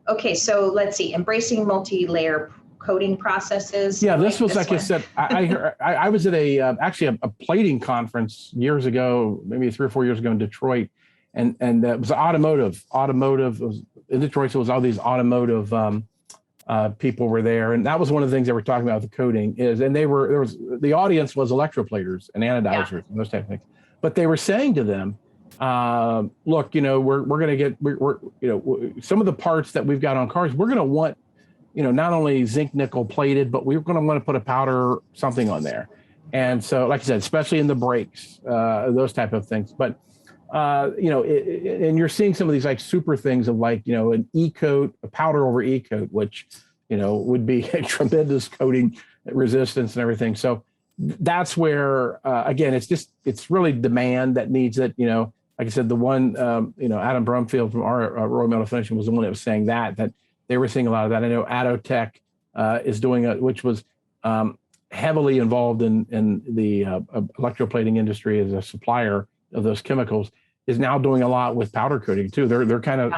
Speaker 3: okay, so let's see, embracing multi-layer coating processes.
Speaker 2: Yeah, this was, like I said, I was at actually a plating conference years ago, maybe 3 or 4 years ago in Detroit. And it was automotive. It was in Detroit, so it was all these automotive people were there, and that was one of the things they were talking about with the coating and the audience was electroplaters and anodizers and those type of things. But they were saying to them, look, we're going to get some of the parts that we've got on cars, we're going to want not only zinc nickel plated, but we're going to want to put a powder something on there. And so, like I said, especially in the brakes, those type of things. But and you're seeing some of these like super things of like, an E-coat, a powder over E-coat, which, would be a tremendous coating resistance and everything. So that's where, again, it's really demand that needs it. Like I said, the one, Adam Brumfield from our Royal Metal Finishing was the one that was saying that they were seeing a lot of that. I know Atotech is doing which was heavily involved in the electroplating industry as a supplier of those chemicals, is now doing a lot with powder coating too. They're kind of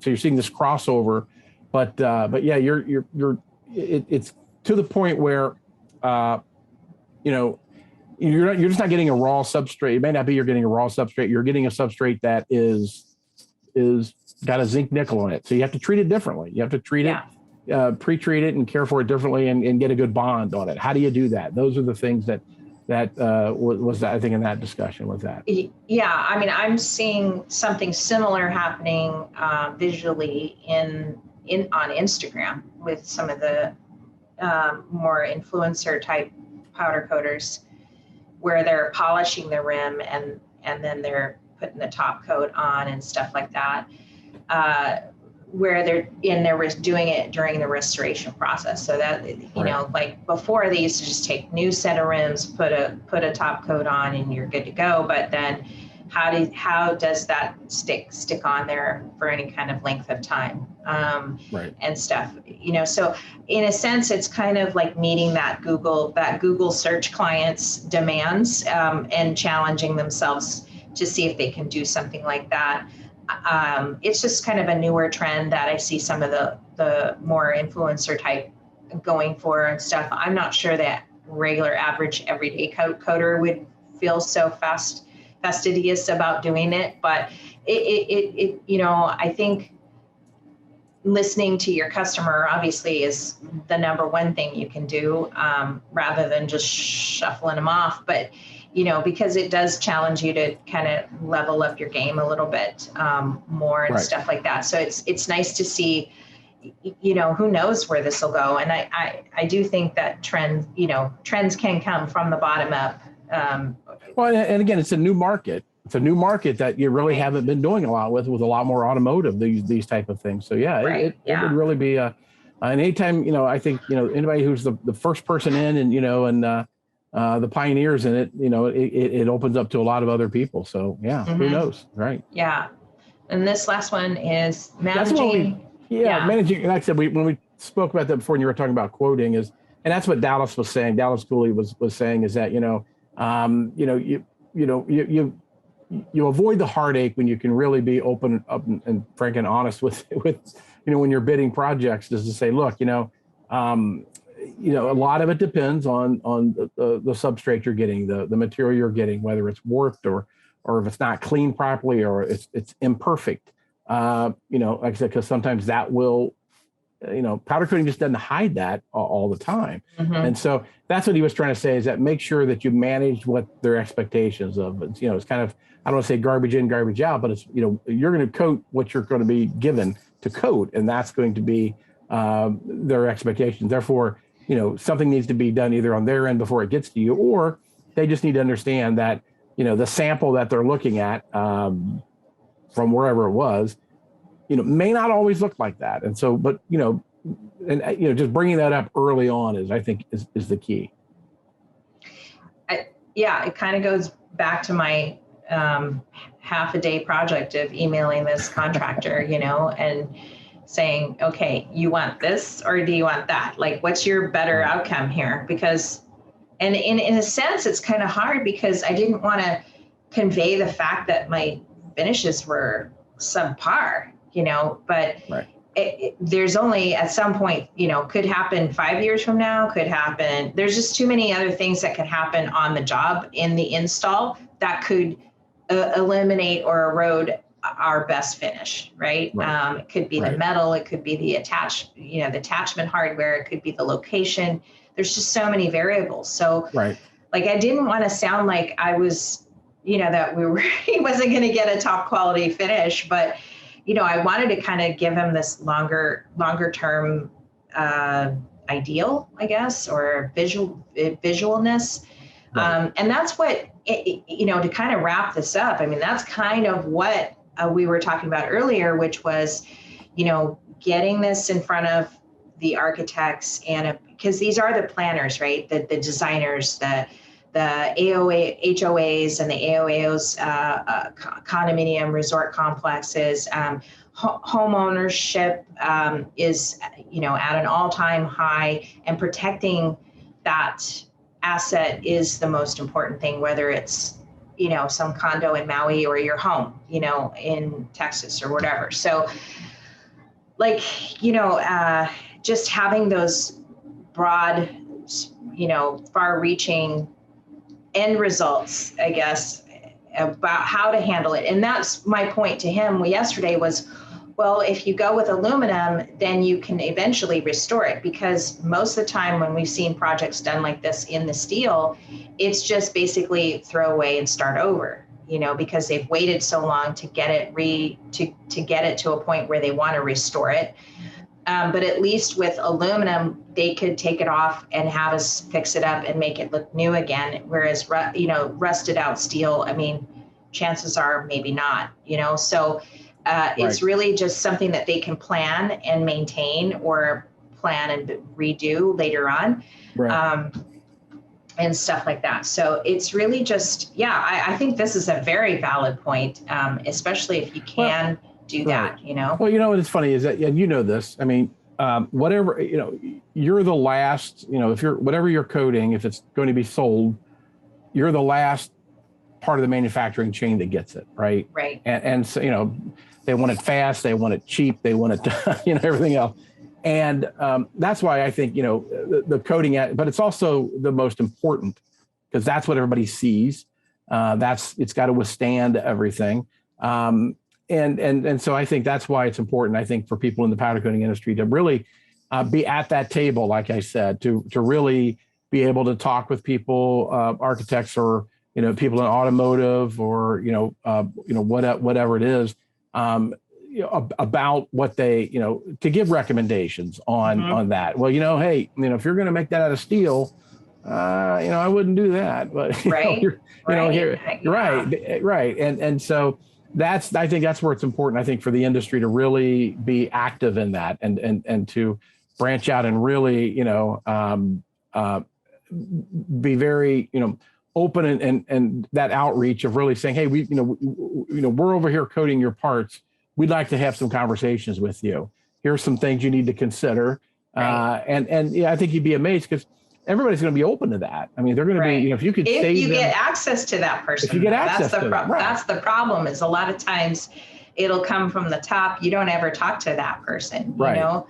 Speaker 2: so you're seeing this crossover, but yeah, it's to the point where you're just not getting a raw substrate. It may not be you're getting a raw substrate. You're getting a substrate that is got a zinc nickel on it. So you have to treat it differently. You have to treat it, pre-treat it, and care for it differently, and get a good bond on it. How do you do that? Those are the things that was I think in that discussion with that.
Speaker 3: Yeah, I mean, I'm seeing something similar happening visually on Instagram with some of the more influencer type powder coaters, where they're polishing the rim and then they're putting the top coat on and stuff like that. Where they're doing it during the restoration process. So that, like before, they used to just take new set of rims, put a top coat on, and you're good to go. But then how does that stick on there for any kind of length of time, and stuff, so in a sense, it's kind of like meeting that Google search clients' demands, and challenging themselves to see if they can do something like that. It's just kind of a newer trend that I see some of the more influencer type going for and stuff. I'm not sure that regular average everyday coater would feel so fastidious about doing it, but it I think listening to your customer obviously is the number one thing you can do, rather than just shuffling them off. But, because it does challenge you to kind of level up your game a little bit more and stuff like that. So it's nice to see, who knows where this will go. And I do think that trends can come from the bottom up.
Speaker 2: Well, and again, it's a new market. It's a new market that you really haven't been doing a lot with a lot more automotive, these type of things. So it would really be and anytime, I think, anybody who's the first person in and, the pioneers in it, it opens up to a lot of other people. So who knows? Right.
Speaker 3: Yeah. And this last one is managing.
Speaker 2: Managing. Like I said, when we spoke about that before and you were talking about quoting and that's what Dallas was saying. Dallas Cooley was saying is that, you avoid the heartache when you can really be open up and frank and honest with, when you're bidding projects, is to say, look, a lot of it depends on the substrate you're getting, the material you're getting, whether it's warped or if it's not cleaned properly or it's imperfect. Like I said, because sometimes that will, powder coating just doesn't hide that all the time. Mm-hmm. And so that's what he was trying to say, is that make sure that you manage what their expectations of. It's kind of, I don't want to say garbage in, garbage out, but it's, you're going to coat what you're going to be given to coat, and that's going to be their expectations. Therefore, something needs to be done either on their end before it gets to you, or they just need to understand that, the sample that they're looking at from wherever it was, may not always look like that. And so, but, just bringing that up early on is, I think, is the key.
Speaker 3: It kind of goes back to my half a day project of emailing this contractor, and saying, okay, you want this or do you want that? Like, what's your better outcome here? Because, and in a sense, it's kind of hard because I didn't want to convey the fact that my finishes were subpar, but there's only at some point, could happen 5 years from now, could happen. There's just too many other things that could happen on the job in the install that could eliminate or erode our best finish, right? It could be the metal, it could be the the attachment hardware, it could be the location. There's just so many variables. So like, I didn't want to sound like I was, that he wasn't going to get a top quality finish, but I wanted to kind of give him this longer term ideal, I guess, or visualness. And that's what, to kind of wrap this up. I mean, that's kind of what we were talking about earlier, which was, getting this in front of the architects because these are the planners, right? The designers, the HOAs and the AOAOs, condominium resort complexes, home ownership is, at an all-time high, and protecting that asset is the most important thing, whether it's, some condo in Maui or your home, in Texas or whatever. So just having those broad, far-reaching end results, I guess, about how to handle it. And that's my point to him yesterday was, well, if you go with aluminum, then you can eventually restore it, because most of the time when we've seen projects done like this in the steel, it's just basically throw away and start over, because they've waited so long to get it to get it to a point where they want to restore it. But at least with aluminum, they could take it off and have us fix it up and make it look new again. Whereas, rusted out steel, I mean, chances are maybe not, so it's really just something that they can plan and maintain, or plan and redo later on. And stuff like that. So it's really just, I think this is a very valid point, especially if you can do that, Well,
Speaker 2: what is funny is that, and this, I mean, whatever, you're the last, if whatever you're coating, if it's going to be sold, you're the last part of the manufacturing chain that gets it, right?
Speaker 3: Right.
Speaker 2: And so, they want it fast, they want it cheap, they want it, everything else. And that's why I think, the coating, but it's also the most important, because that's what everybody sees. It's got to withstand everything. And so I think that's why it's important, I think, for people in the powder coating industry to really be at that table, like I said, to really be able to talk with people, architects, or people in automotive, or whatever it is, about what they, to give recommendations on that. Well, hey, if you're going to make that out of steel, I wouldn't do that. But
Speaker 3: right,
Speaker 2: right. And so I think that's where it's important, I think, for the industry to really be active in that, and to branch out and really, be very, open, and that outreach of really saying, hey, we're over here coating your parts. We'd like to have some conversations with you. Here's some things you need to consider. Right. And I think you'd be amazed, because everybody's going to be open to that. I mean, they're going to be, if you could save them,
Speaker 3: get access to that person.
Speaker 2: If you get access to them, right.
Speaker 3: That's the problem, is a lot of times it'll come from the top. You don't ever talk to that person,
Speaker 2: right.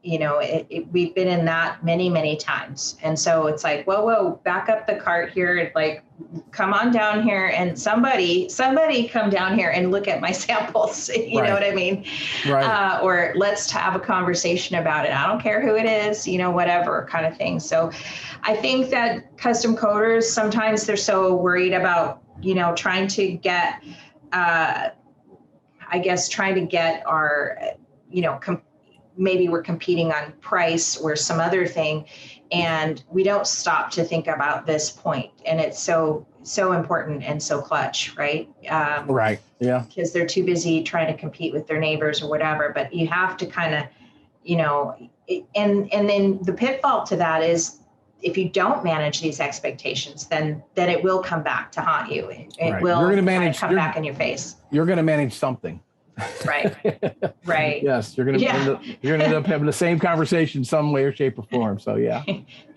Speaker 3: We've been in that many, many times. And so it's like, whoa, back up the cart here. Like, come on down here, and somebody come down here and look at my samples. You
Speaker 2: right.
Speaker 3: know what I mean?
Speaker 2: Right.
Speaker 3: Or let's have a conversation about it. I don't care who it is, whatever kind of thing. So I think that custom coaters, sometimes they're so worried about, trying to get our, maybe we're competing on price or some other thing, and we don't stop to think about this point. And it's so important and so clutch, right?
Speaker 2: Right. Yeah.
Speaker 3: Because they're too busy trying to compete with their neighbors or whatever. But you have to kind of, and then the pitfall to that is, if you don't manage these expectations, then it will come back to haunt you. It will come back in your face.
Speaker 2: You're going to manage something.
Speaker 3: Right.
Speaker 2: Yes, you're going to end up having the same conversation some way or shape or form. So yeah.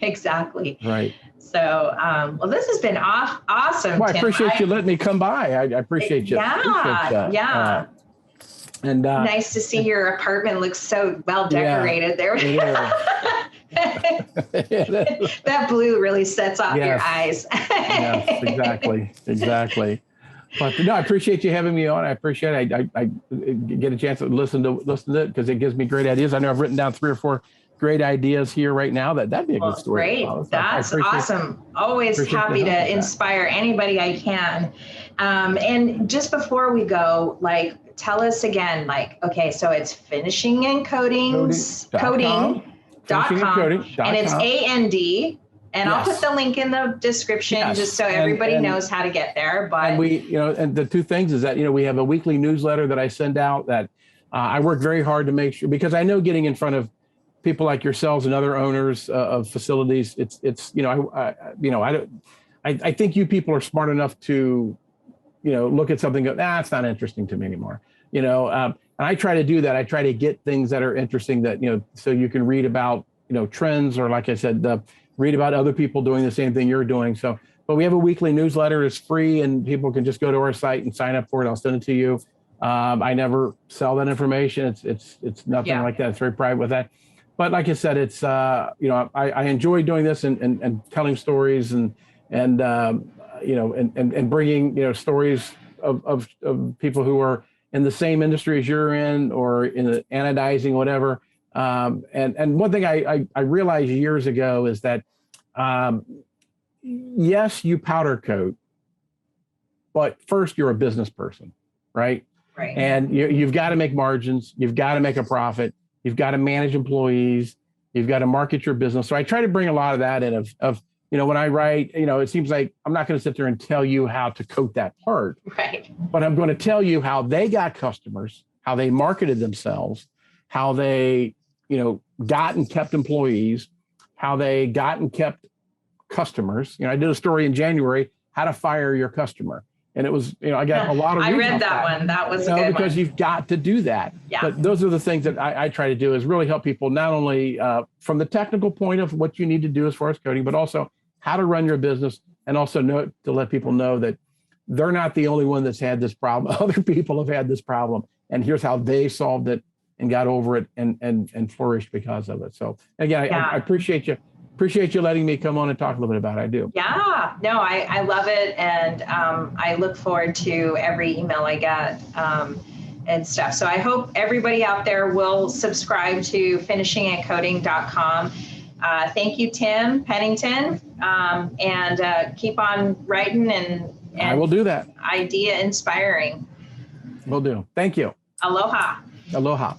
Speaker 3: Exactly.
Speaker 2: Right.
Speaker 3: So, well, this has been awesome.
Speaker 2: Well, I
Speaker 3: Tim.
Speaker 2: appreciate you letting me come by. I appreciate you.
Speaker 3: Yeah. And nice to see your apartment looks so well decorated. There. That blue really sets off your eyes.
Speaker 2: Yes, exactly. But no, I appreciate you having me on. I appreciate it. I get a chance to listen to it, because it gives me great ideas. I know I've written down 3 or 4 great ideas here right now. That'd be a good story.
Speaker 3: Great. That's awesome. Always happy to inspire anybody I can. And just before we go, tell us again, okay, so it's finishing and coating.com, and it's AND. And yes. I'll put the link in the description, just so everybody knows how to get there. But
Speaker 2: and we, and the 2 things is that, we have a weekly newsletter that I send out that I work very hard to make sure, because I know getting in front of people like yourselves and other owners of facilities, it's I think you people are smart enough to, look at something and go, it's not interesting to me anymore. And I try to do that. I try to get things that are interesting that, so you can read about, trends, or like I said, read about other people doing the same thing you're doing. So, but we have a weekly newsletter. It's free, and people can just go to our site and sign up for it. I'll send it to you. I never sell that information. It's nothing like that. It's very private with that. But like I said, it's I enjoy doing this and telling stories and bringing stories of people who are in the same industry as you're in, or in the anodizing, whatever. And one thing I realized years ago is that, yes, you powder coat, but first you're a business person, right?
Speaker 3: Right.
Speaker 2: And you've got to make margins. You've got to make a profit. You've got to manage employees. You've got to market your business. So I try to bring a lot of that in of when I write, it seems like I'm not going to sit there and tell you how to coat that part,
Speaker 3: right?
Speaker 2: But I'm going to tell you how they got customers, how they marketed themselves, how they got and kept employees, how they got and kept customers. I did a story in January, how to fire your customer. And it was, I got a lot of.
Speaker 3: I read that one. That was a good
Speaker 2: because
Speaker 3: one.
Speaker 2: You've got to do that.
Speaker 3: Yeah.
Speaker 2: But those are the things that I try to do, is really help people, not only from the technical point of what you need to do as far as coding, but also how to run your business, and also to let people know that they're not the only one that's had this problem. Other people have had this problem, and here's how they solved it and got over it and flourished because of it. So again, I appreciate you appreciate you letting me come on and talk a little bit about it. I do.
Speaker 3: Yeah, no, I love it. And I look forward to every email I get and stuff. So I hope everybody out there will subscribe to finishingandcoating.com. Thank you, Tim Pennington. And keep on writing and
Speaker 2: I will do that.
Speaker 3: Idea inspiring.
Speaker 2: Will do. Thank you.
Speaker 3: Aloha.
Speaker 2: Aloha.